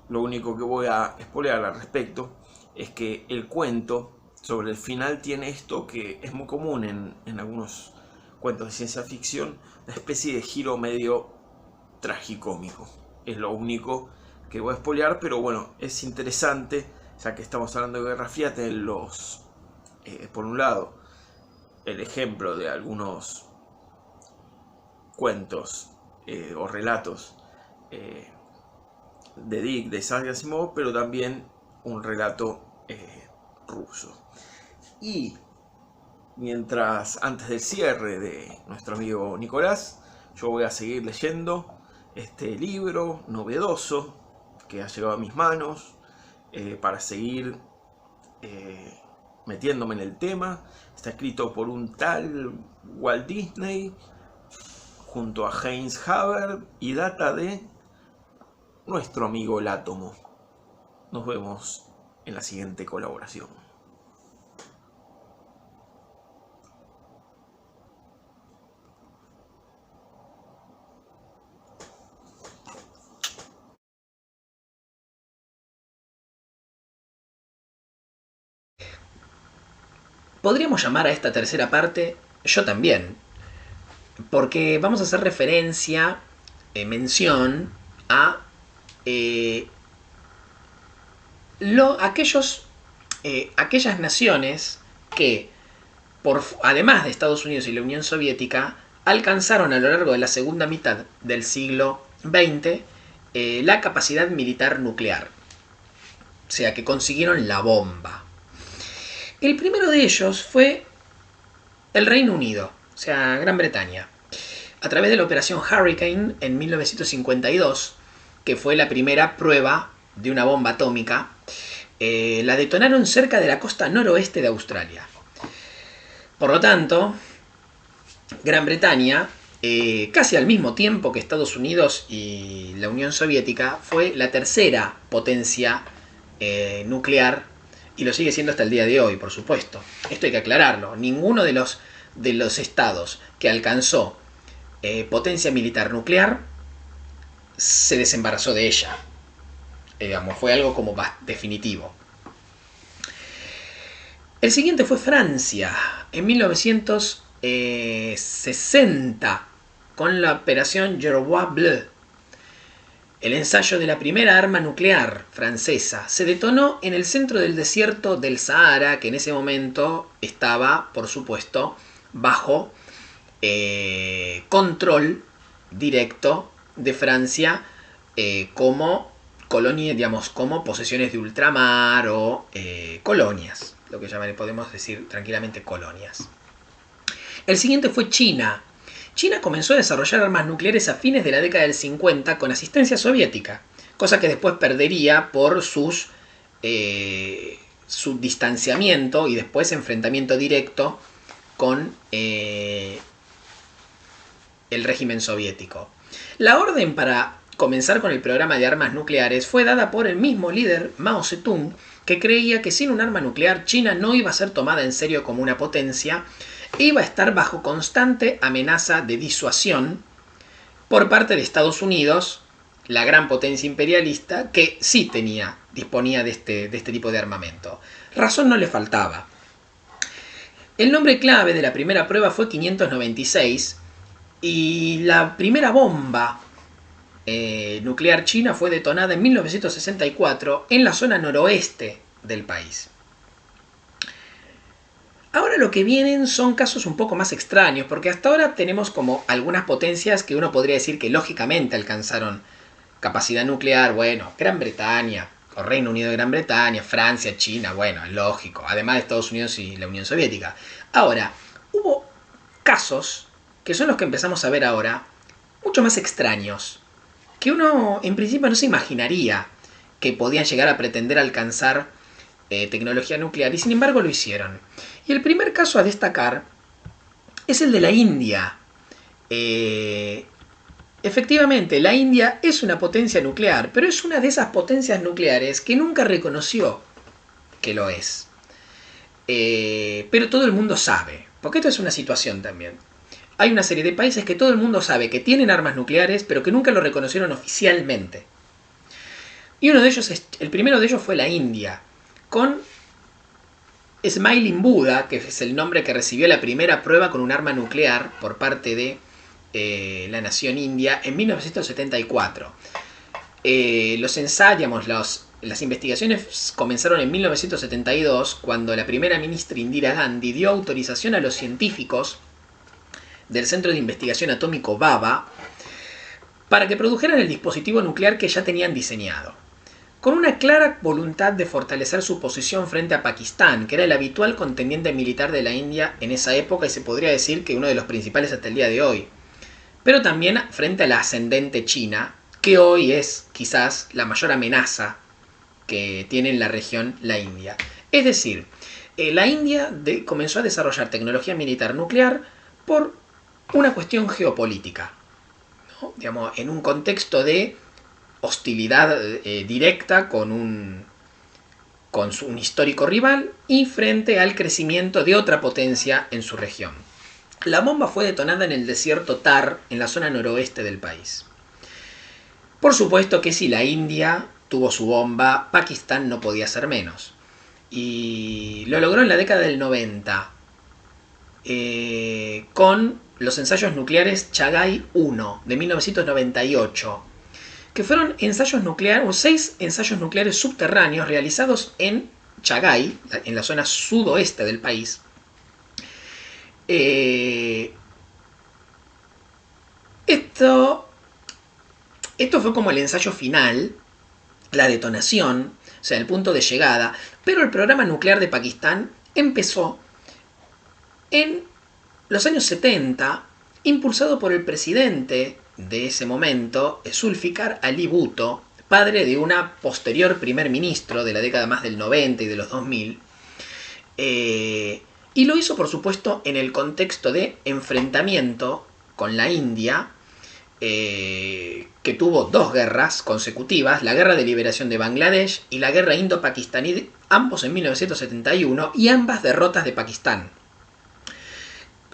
lo único que voy a spoilear al respecto es que el cuento sobre el final tiene esto que es muy común en algunos cuentos de ciencia ficción, una especie de giro medio tragicómico. Es lo único que voy a spoilear, pero bueno, es interesante, ya que estamos hablando de Guerra Fría, tener por un lado, el ejemplo de algunos cuentos o relatos de Dick, de Isaac Asimov, pero también un relato ruso. Y mientras, antes del cierre de nuestro amigo Nicolás, yo voy a seguir leyendo este libro novedoso que ha llegado a mis manos, para seguir metiéndome en el tema. Está escrito por un tal Walt Disney junto a Heinz Haber y data de nuestro amigo el átomo. Nos vemos en la siguiente colaboración. Podríamos llamar a esta tercera parte Yo también, porque vamos a hacer referencia, mención a aquellas naciones que, además de Estados Unidos y la Unión Soviética, alcanzaron a lo largo de la segunda mitad del siglo XX la capacidad militar nuclear. O sea, que consiguieron la bomba. El primero de ellos fue el Reino Unido, o sea, Gran Bretaña, a través de la operación Hurricane en 1952, que fue la primera prueba de una bomba atómica. La detonaron cerca de la costa noroeste de Australia. Por lo tanto, Gran Bretaña, casi al mismo tiempo que Estados Unidos y la Unión Soviética, fue la tercera potencia nuclear, y lo sigue siendo hasta el día de hoy, por supuesto. Esto hay que aclararlo. Ninguno de los estados que alcanzó potencia militar nuclear se desembarazó de ella. Digamos, fue algo como definitivo. El siguiente fue Francia, en 1960, con la operación Jervois Bleu. El ensayo de la primera arma nuclear francesa se detonó en el centro del desierto del Sahara, que en ese momento estaba, por supuesto, bajo control directo de Francia como colonia, digamos, como posesiones de ultramar o colonias, lo que podemos decir tranquilamente colonias. El siguiente fue China. China comenzó a desarrollar armas nucleares a fines de la década del 50 con asistencia soviética, cosa que después perdería por su distanciamiento y después enfrentamiento directo con el régimen soviético. La orden para comenzar con el programa de armas nucleares fue dada por el mismo líder Mao Zedong, que creía que sin un arma nuclear China no iba a ser tomada en serio como una potencia e iba a estar bajo constante amenaza de disuasión por parte de Estados Unidos, la gran potencia imperialista, que sí disponía de este tipo de armamento. Razón no le faltaba. El nombre clave de la primera prueba fue 596 y la primera bomba nuclear china fue detonada en 1964 en la zona noroeste del país. Ahora lo que vienen son casos un poco más extraños, porque hasta ahora tenemos como algunas potencias que uno podría decir que lógicamente alcanzaron capacidad nuclear. Bueno, Gran Bretaña, o Reino Unido de Gran Bretaña, Francia, China, bueno, es lógico, además de Estados Unidos y la Unión Soviética. Ahora, hubo casos, que son los que empezamos a ver ahora, mucho más extraños, que uno en principio no se imaginaría que podían llegar a pretender alcanzar tecnología nuclear, y sin embargo lo hicieron. Y el primer caso a destacar es el de la India. Efectivamente, la India es una potencia nuclear, pero es una de esas potencias nucleares que nunca reconoció que lo es. Pero todo el mundo sabe, porque esto es una situación también. Hay una serie de países que todo el mundo sabe que tienen armas nucleares, pero que nunca lo reconocieron oficialmente. Y uno de ellos, el primero de ellos fue la India, con Smiling Buddha, que es el nombre que recibió la primera prueba con un arma nuclear por parte de la nación india en 1974. Los ensayos, las investigaciones comenzaron en 1972, cuando la primera ministra Indira Gandhi dio autorización a los científicos del Centro de Investigación Atómico BABA para que produjeran el dispositivo nuclear que ya tenían diseñado, con una clara voluntad de fortalecer su posición frente a Pakistán, que era el habitual contendiente militar de la India en esa época y se podría decir que uno de los principales hasta el día de hoy, pero también frente a la ascendente China, que hoy es quizás la mayor amenaza que tiene en la región la India. Es decir, la India comenzó a desarrollar tecnología militar nuclear por una cuestión geopolítica, ¿no? Digamos, en un contexto de hostilidad directa con un histórico rival y frente al crecimiento de otra potencia en su región. La bomba fue detonada en el desierto Thar, en la zona noroeste del país. Por supuesto que si la India tuvo su bomba, Pakistán no podía ser menos. Y lo logró en la década del 90, con los ensayos nucleares Chagai 1 de 1998, que fueron ensayos nucleares, 6 ensayos nucleares subterráneos realizados en Chagai, en la zona sudoeste del país, esto fue como el ensayo final, la detonación, o sea, el punto de llegada, pero el programa nuclear de Pakistán empezó en los años 70, impulsado por el presidente de ese momento, Zulfikar Ali Bhutto, padre de una posterior primer ministro de la década más del 90 y de los 2000, y lo hizo, por supuesto, en el contexto de enfrentamiento con la India, que tuvo dos guerras consecutivas, la Guerra de Liberación de Bangladesh y la Guerra Indo-Pakistaní, ambos en 1971, y ambas derrotas de Pakistán.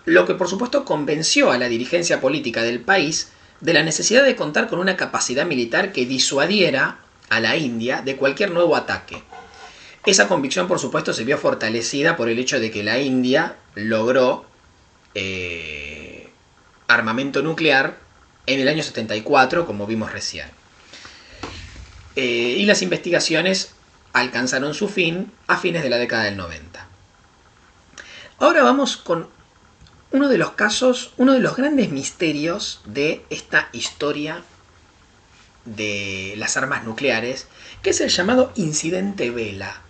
Lo que, por supuesto, convenció a la dirigencia política del país de la necesidad de contar con una capacidad militar que disuadiera a la India de cualquier nuevo ataque. Esa convicción, por supuesto, se vio fortalecida por el hecho de que la India logró armamento nuclear en el año 74, como vimos recién. Y las investigaciones alcanzaron su fin a fines de la década del 90. Ahora vamos con uno de los casos, uno de los grandes misterios de esta historia de las armas nucleares, que es el llamado incidente Vela.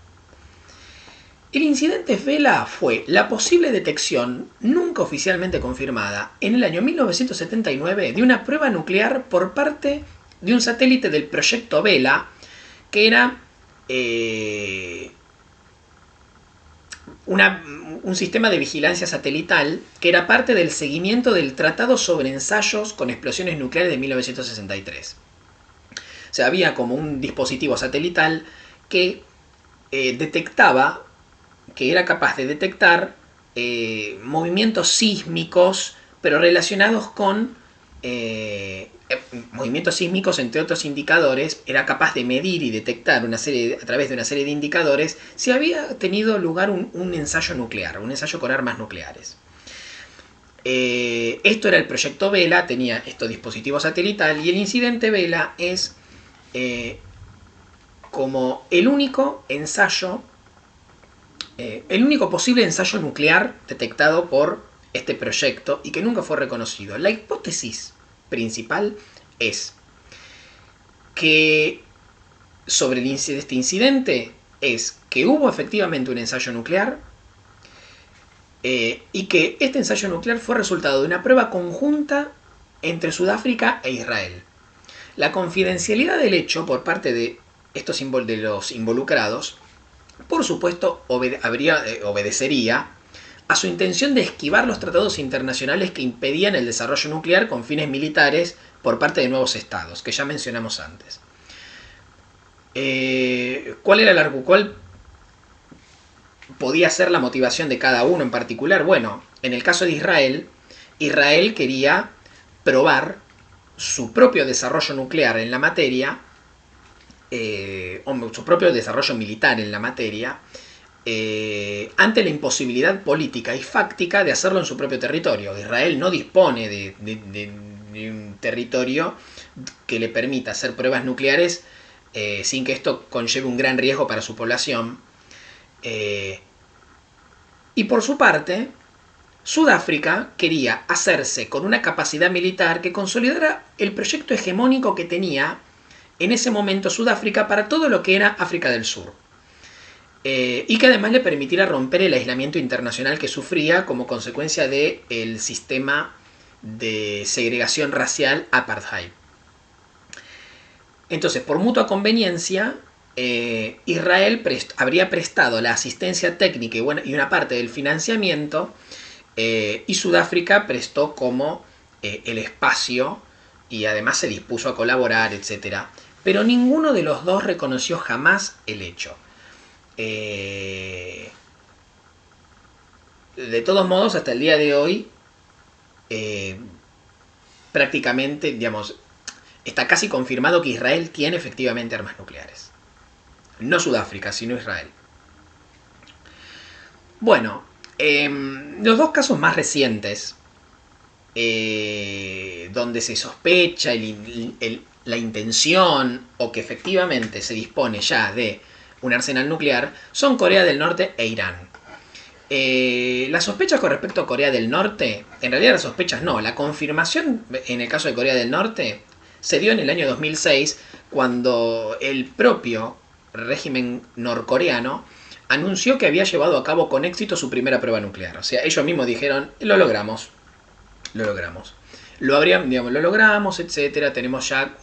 El incidente Vela fue la posible detección, nunca oficialmente confirmada, en el año 1979 de una prueba nuclear por parte de un satélite del proyecto Vela, que era un sistema de vigilancia satelital que era parte del seguimiento del Tratado sobre Ensayos con Explosiones Nucleares de 1963. O sea, había como un dispositivo satelital que detectaba, que era capaz de detectar movimientos sísmicos, pero relacionados con movimientos sísmicos, entre otros indicadores. Era capaz de medir y detectar a través de una serie de indicadores si había tenido lugar un ensayo nuclear, un ensayo con armas nucleares. Esto era el proyecto Vela, tenía este dispositivo satelital, y el incidente Vela es como el único posible ensayo nuclear detectado por este proyecto y que nunca fue reconocido. La hipótesis principal es que sobre este incidente es que hubo efectivamente un ensayo nuclear y que este ensayo nuclear fue resultado de una prueba conjunta entre Sudáfrica e Israel. La confidencialidad del hecho por parte de los involucrados, por supuesto, obedecería a su intención de esquivar los tratados internacionales que impedían el desarrollo nuclear con fines militares por parte de nuevos estados, que ya mencionamos antes. ¿Cuál podía ser la motivación de cada uno en particular? Bueno, en el caso de Israel, Israel quería probar su propio desarrollo nuclear en la materia, o su propio desarrollo militar en la materia, ante la imposibilidad política y fáctica de hacerlo en su propio territorio. Israel no dispone de un territorio que le permita hacer pruebas nucleares sin que esto conlleve un gran riesgo para su población. Y por su parte, Sudáfrica quería hacerse con una capacidad militar que consolidara el proyecto hegemónico que tenía en ese momento Sudáfrica para todo lo que era África del Sur. Y que además le permitiera romper el aislamiento internacional que sufría como consecuencia del sistema de segregación racial apartheid. Entonces, por mutua conveniencia, Israel habría prestado la asistencia técnica y una parte del financiamiento, y Sudáfrica prestó como el espacio y además se dispuso a colaborar, etc. Pero ninguno de los dos reconoció jamás el hecho. De todos modos, hasta el día de hoy, prácticamente, digamos, está casi confirmado que Israel tiene efectivamente armas nucleares. No Sudáfrica, sino Israel. Bueno, los dos casos más recientes, donde se sospecha la intención o que efectivamente se dispone ya de un arsenal nuclear, son Corea del Norte e Irán. Las sospechas con respecto a Corea del Norte, en realidad las sospechas no, la confirmación en el caso de Corea del Norte se dio en el año 2006 cuando el propio régimen norcoreano anunció que había llevado a cabo con éxito su primera prueba nuclear. O sea, ellos mismos dijeron, lo logramos, lo logramos. Lo logramos, etcétera, tenemos ya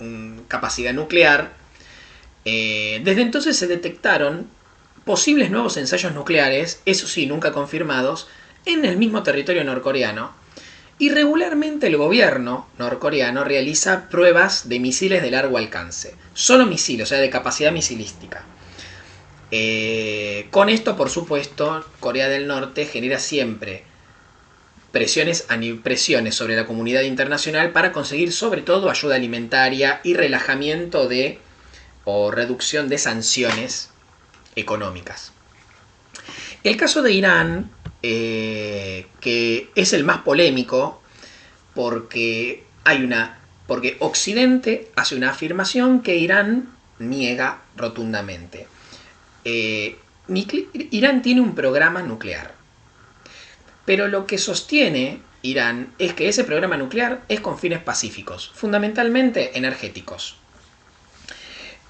capacidad nuclear. Desde entonces se detectaron posibles nuevos ensayos nucleares, eso sí, nunca confirmados, en el mismo territorio norcoreano. Y regularmente el gobierno norcoreano realiza pruebas de misiles de largo alcance. Solo misiles, o sea, de capacidad misilística. Con esto, por supuesto, Corea del Norte genera siempre presiones sobre la comunidad internacional para conseguir sobre todo ayuda alimentaria y relajamiento o reducción de sanciones económicas. El caso de Irán, que es el más polémico, porque Occidente hace una afirmación que Irán niega rotundamente. Irán tiene un programa nuclear, pero lo que sostiene Irán es que ese programa nuclear es con fines pacíficos, fundamentalmente energéticos.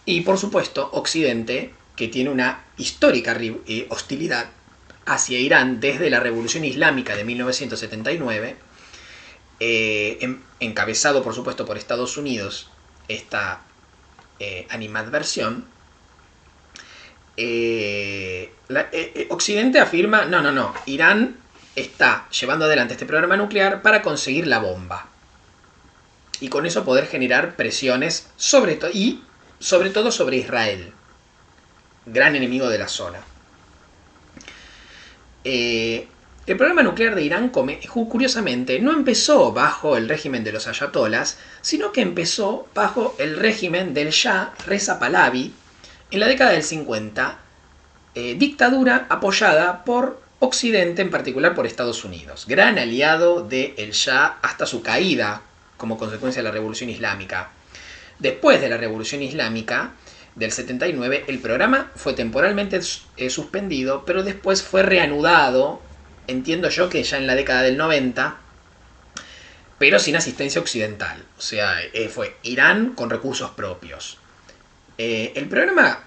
Y por supuesto, Occidente, que tiene una histórica hostilidad hacia Irán desde la Revolución Islámica de 1979, encabezado por supuesto por Estados Unidos, esta animadversión, Occidente afirma, no, Irán está llevando adelante este programa nuclear para conseguir la bomba. Y con eso poder generar presiones sobre todo sobre Israel, gran enemigo de la zona. El programa nuclear de Irán, curiosamente, no empezó bajo el régimen de los ayatolás, sino que empezó bajo el régimen del Shah Reza Pahlavi en la década del 50, dictadura apoyada por Occidente, en particular por Estados Unidos, gran aliado del Shah hasta su caída como consecuencia de la Revolución Islámica. Después de la Revolución Islámica del 79, el programa fue temporalmente suspendido, pero después fue reanudado, entiendo yo que ya en la década del 90, pero sin asistencia occidental. O sea, fue Irán con recursos propios. El programa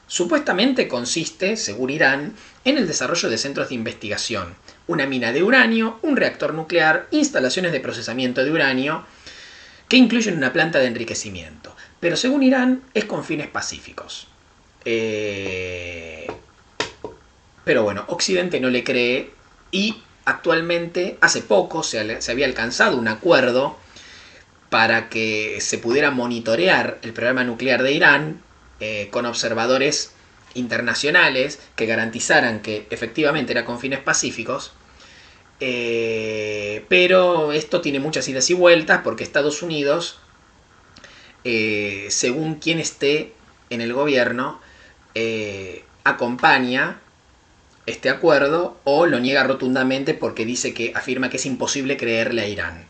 supuestamente consiste, según Irán, en el desarrollo de centros de investigación, una mina de uranio, un reactor nuclear, instalaciones de procesamiento de uranio, que incluyen una planta de enriquecimiento. Pero según Irán, es con fines pacíficos. Pero bueno, Occidente no le cree y actualmente, hace poco, se había alcanzado un acuerdo para que se pudiera monitorear el programa nuclear de Irán con observadores internacionales que garantizaran que efectivamente era con fines pacíficos. Pero esto tiene muchas idas y vueltas porque Estados Unidos, según quien esté en el gobierno, acompaña este acuerdo o lo niega rotundamente porque afirma que es imposible creerle a Irán.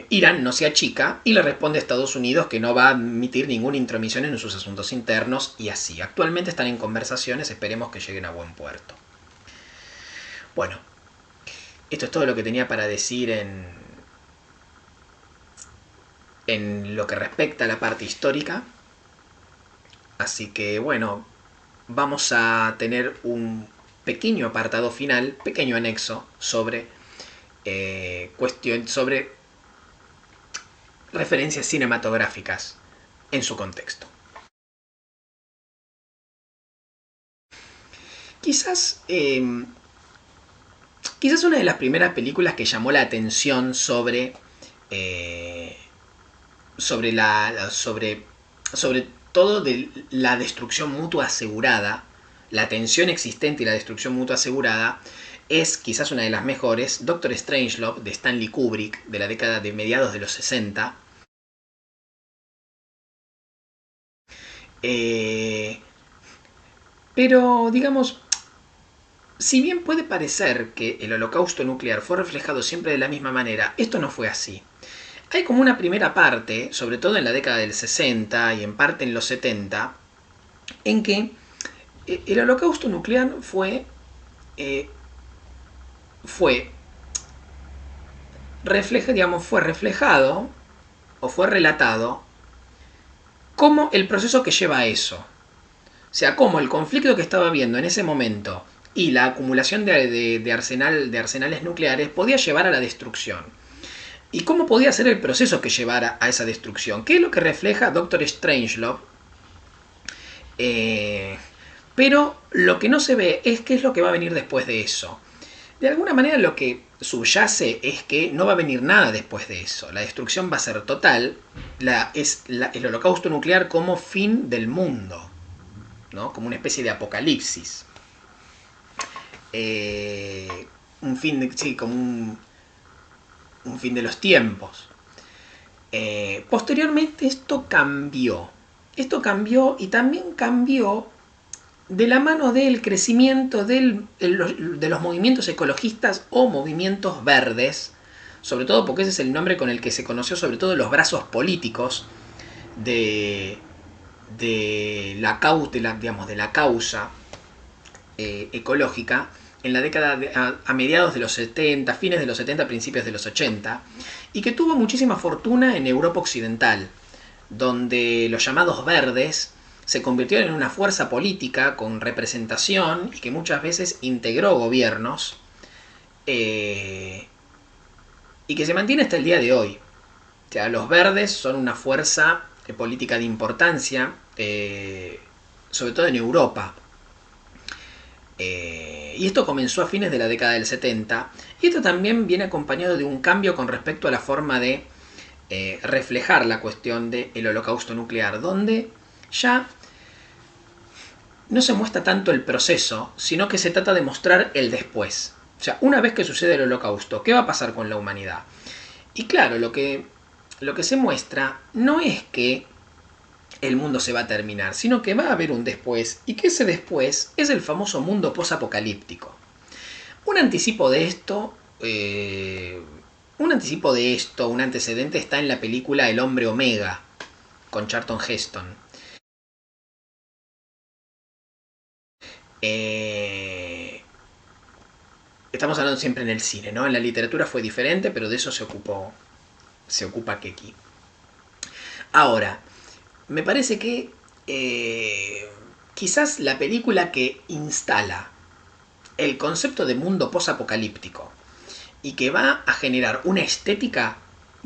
Irán no se achica y le responde a Estados Unidos que no va a admitir ninguna intromisión en sus asuntos internos y así. Actualmente están en conversaciones, esperemos que lleguen a buen puerto. Bueno, esto es todo lo que tenía para decir en lo que respecta a la parte histórica. Así que bueno, vamos a tener un pequeño apartado final, pequeño anexo sobre sobre referencias cinematográficas en su contexto. Quizás una de las primeras películas que llamó la atención sobre todo de la destrucción mutua asegurada, la tensión existente y la destrucción mutua asegurada, es quizás una de las mejores, Doctor Strangelove, de Stanley Kubrick, de la década de mediados de los 60. Pero, digamos, si bien puede parecer que el holocausto nuclear fue reflejado siempre de la misma manera, esto no fue así. Hay como una primera parte, sobre todo en la década del 60 y en parte en los 70, en que el holocausto nuclear fue eh, fue, fue reflejado o fue relatado como el proceso que lleva a eso. O sea, cómo el conflicto que estaba habiendo en ese momento y la acumulación de arsenales nucleares podía llevar a la destrucción. ¿Y cómo podía ser el proceso que llevara a esa destrucción? ¿Qué es lo que refleja Doctor Strangelove? Pero lo que no se ve es qué es lo que va a venir después de eso. De alguna manera lo que subyace es que no va a venir nada después de eso. La destrucción va a ser total. El holocausto nuclear como fin del mundo, ¿no? Como una especie de apocalipsis. Un fin de, sí, como un fin de los tiempos. Posteriormente esto cambió. Esto cambió y también cambió de la mano del crecimiento de los movimientos ecologistas o movimientos verdes, sobre todo porque ese es el nombre con el que se conoció sobre todo los brazos políticos de la causa ecológica en la década a mediados de los 70, fines de los 70, principios de los 80, y que tuvo muchísima fortuna en Europa Occidental, donde los llamados verdes se convirtieron en una fuerza política con representación y que muchas veces integró gobiernos y que se mantiene hasta el día de hoy. O sea, los verdes son una fuerza política de importancia, sobre todo en Europa. Y esto comenzó a fines de la década del 70 y esto también viene acompañado de un cambio con respecto a la forma de reflejar la cuestión del holocausto nuclear, donde ya no se muestra tanto el proceso, sino que se trata de mostrar el después. O sea, una vez que sucede el holocausto, ¿qué va a pasar con la humanidad? Y claro, lo que se muestra no es que el mundo se va a terminar, sino que va a haber un después, y que ese después es el famoso mundo posapocalíptico. Un anticipo de esto, un antecedente está en la película El Hombre Omega, con Charlton Heston. Estamos hablando siempre en el cine, ¿no? En la literatura fue diferente, pero de eso se ocupa Keki. Ahora, me parece que quizás la película que instala el concepto de mundo posapocalíptico y que va a generar una estética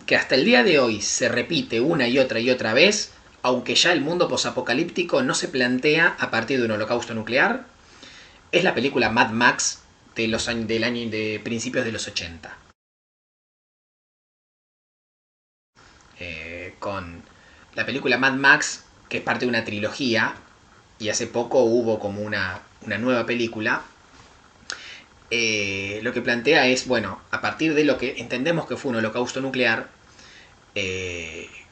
que hasta el día de hoy se repite una y otra vez, aunque ya el mundo posapocalíptico no se plantea a partir de un holocausto nuclear, es la película Mad Max de principios de los 80. Con la película Mad Max, que es parte de una trilogía, y hace poco hubo como una nueva película, lo que plantea es, bueno, a partir de lo que entendemos que fue un holocausto nuclear,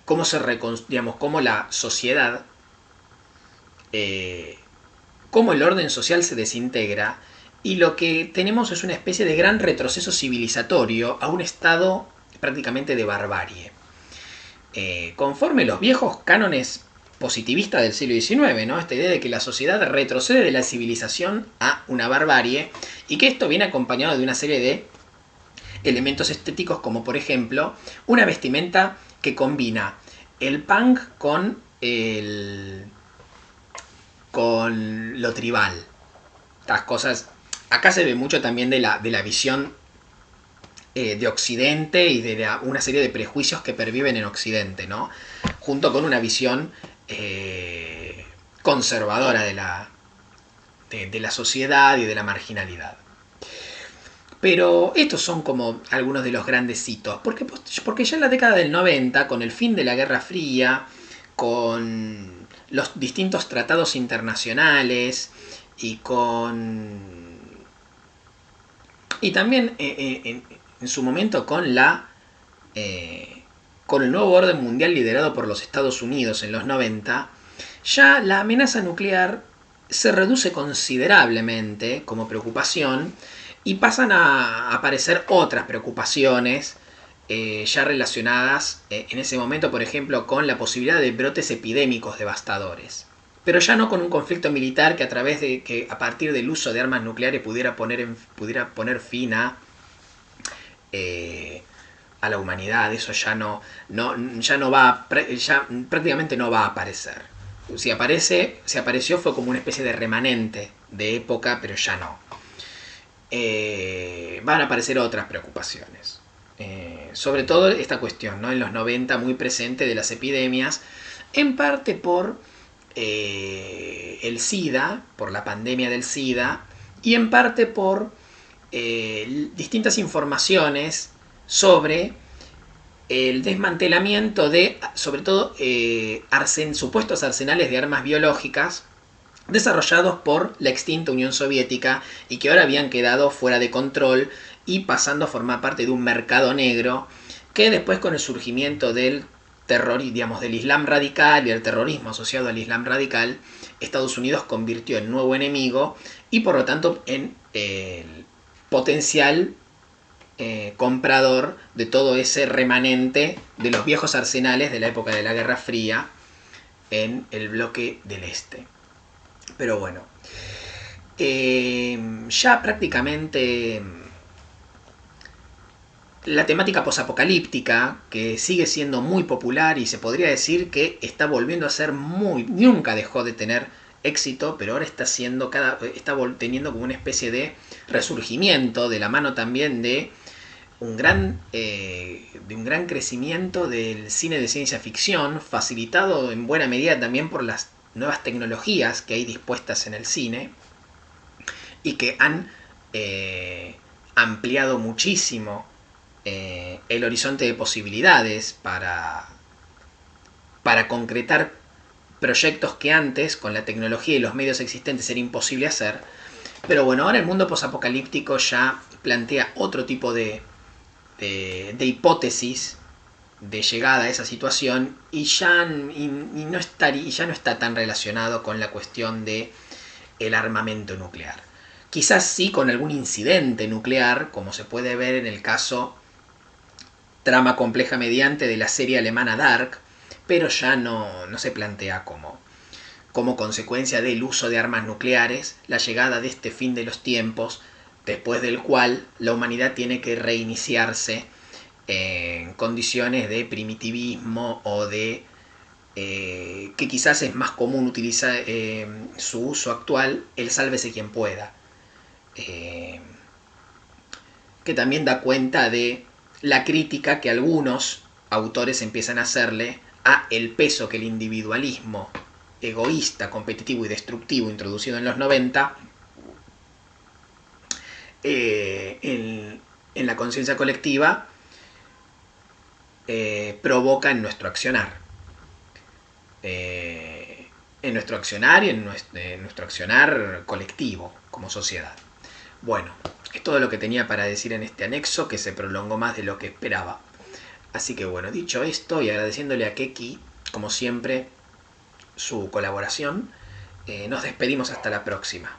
cómo la sociedad, cómo el orden social se desintegra, y lo que tenemos es una especie de gran retroceso civilizatorio a un estado prácticamente de barbarie. Conforme los viejos cánones positivistas del siglo XIX, ¿no? Esta idea de que la sociedad retrocede de la civilización a una barbarie y que esto viene acompañado de una serie de elementos estéticos como por ejemplo una vestimenta que combina el punk con lo tribal. Estas cosas acá se ve mucho también de la visión de Occidente y de una serie de prejuicios que perviven en Occidente, ¿no? Junto con una visión conservadora de la sociedad y de la marginalidad. Pero estos son como algunos de los grandes hitos, porque ya en la década del 90, con el fin de la Guerra Fría, con los distintos tratados internacionales y también en su momento con el nuevo orden mundial liderado por los Estados Unidos en los 90, ya la amenaza nuclear se reduce considerablemente como preocupación y pasan a aparecer otras preocupaciones ya relacionadas en ese momento, por ejemplo, con la posibilidad de brotes epidémicos devastadores. pero ya no con un conflicto militar que a partir del uso de armas nucleares pudiera poner fin a la humanidad. Eso ya ya prácticamente no va a aparecer. Si apareció fue como una especie de remanente de época, pero ya no. Van a aparecer otras preocupaciones. Sobre todo esta cuestión, ¿no? En los 90 muy presente de las epidemias, en parte por el SIDA, por la pandemia del SIDA, y en parte por distintas informaciones sobre el desmantelamiento de, sobre todo, supuestos arsenales de armas biológicas desarrollados por la extinta Unión Soviética y que ahora habían quedado fuera de control y pasando a formar parte de un mercado negro que después, con el surgimiento del del Islam radical y el terrorismo asociado al Islam radical, Estados Unidos convirtió en nuevo enemigo y por lo tanto en el potencial comprador de todo ese remanente de los viejos arsenales de la época de la Guerra Fría en el bloque del Este. Pero bueno, ya prácticamente la temática posapocalíptica, que sigue siendo muy popular y se podría decir que está volviendo a ser nunca dejó de tener éxito, pero ahora está teniendo como una especie de resurgimiento de la mano también de un gran crecimiento del cine de ciencia ficción, facilitado en buena medida también por las nuevas tecnologías que hay dispuestas en el cine y que han ampliado muchísimo el horizonte de posibilidades para concretar proyectos que antes, con la tecnología y los medios existentes, era imposible hacer. Pero bueno, ahora el mundo posapocalíptico ya plantea otro tipo de hipótesis de llegada a esa situación y ya no está tan relacionado con la cuestión de el armamento nuclear. Quizás sí con algún incidente nuclear, como se puede ver en el caso trama compleja mediante de la serie alemana Dark, pero ya no se plantea como consecuencia del uso de armas nucleares la llegada de este fin de los tiempos, después del cual la humanidad tiene que reiniciarse en condiciones de primitivismo o de que quizás es más común utilizar su uso actual, el sálvese quien pueda, que también da cuenta de la crítica que algunos autores empiezan a hacerle a el peso que el individualismo egoísta, competitivo y destructivo introducido en los 90 en la conciencia colectiva provoca en nuestro accionar. En nuestro accionar y en nuestro accionar colectivo como sociedad. Bueno, es todo lo que tenía para decir en este anexo, que se prolongó más de lo que esperaba. Así que bueno, dicho esto y agradeciéndole a Keki, como siempre, su colaboración, nos despedimos hasta la próxima.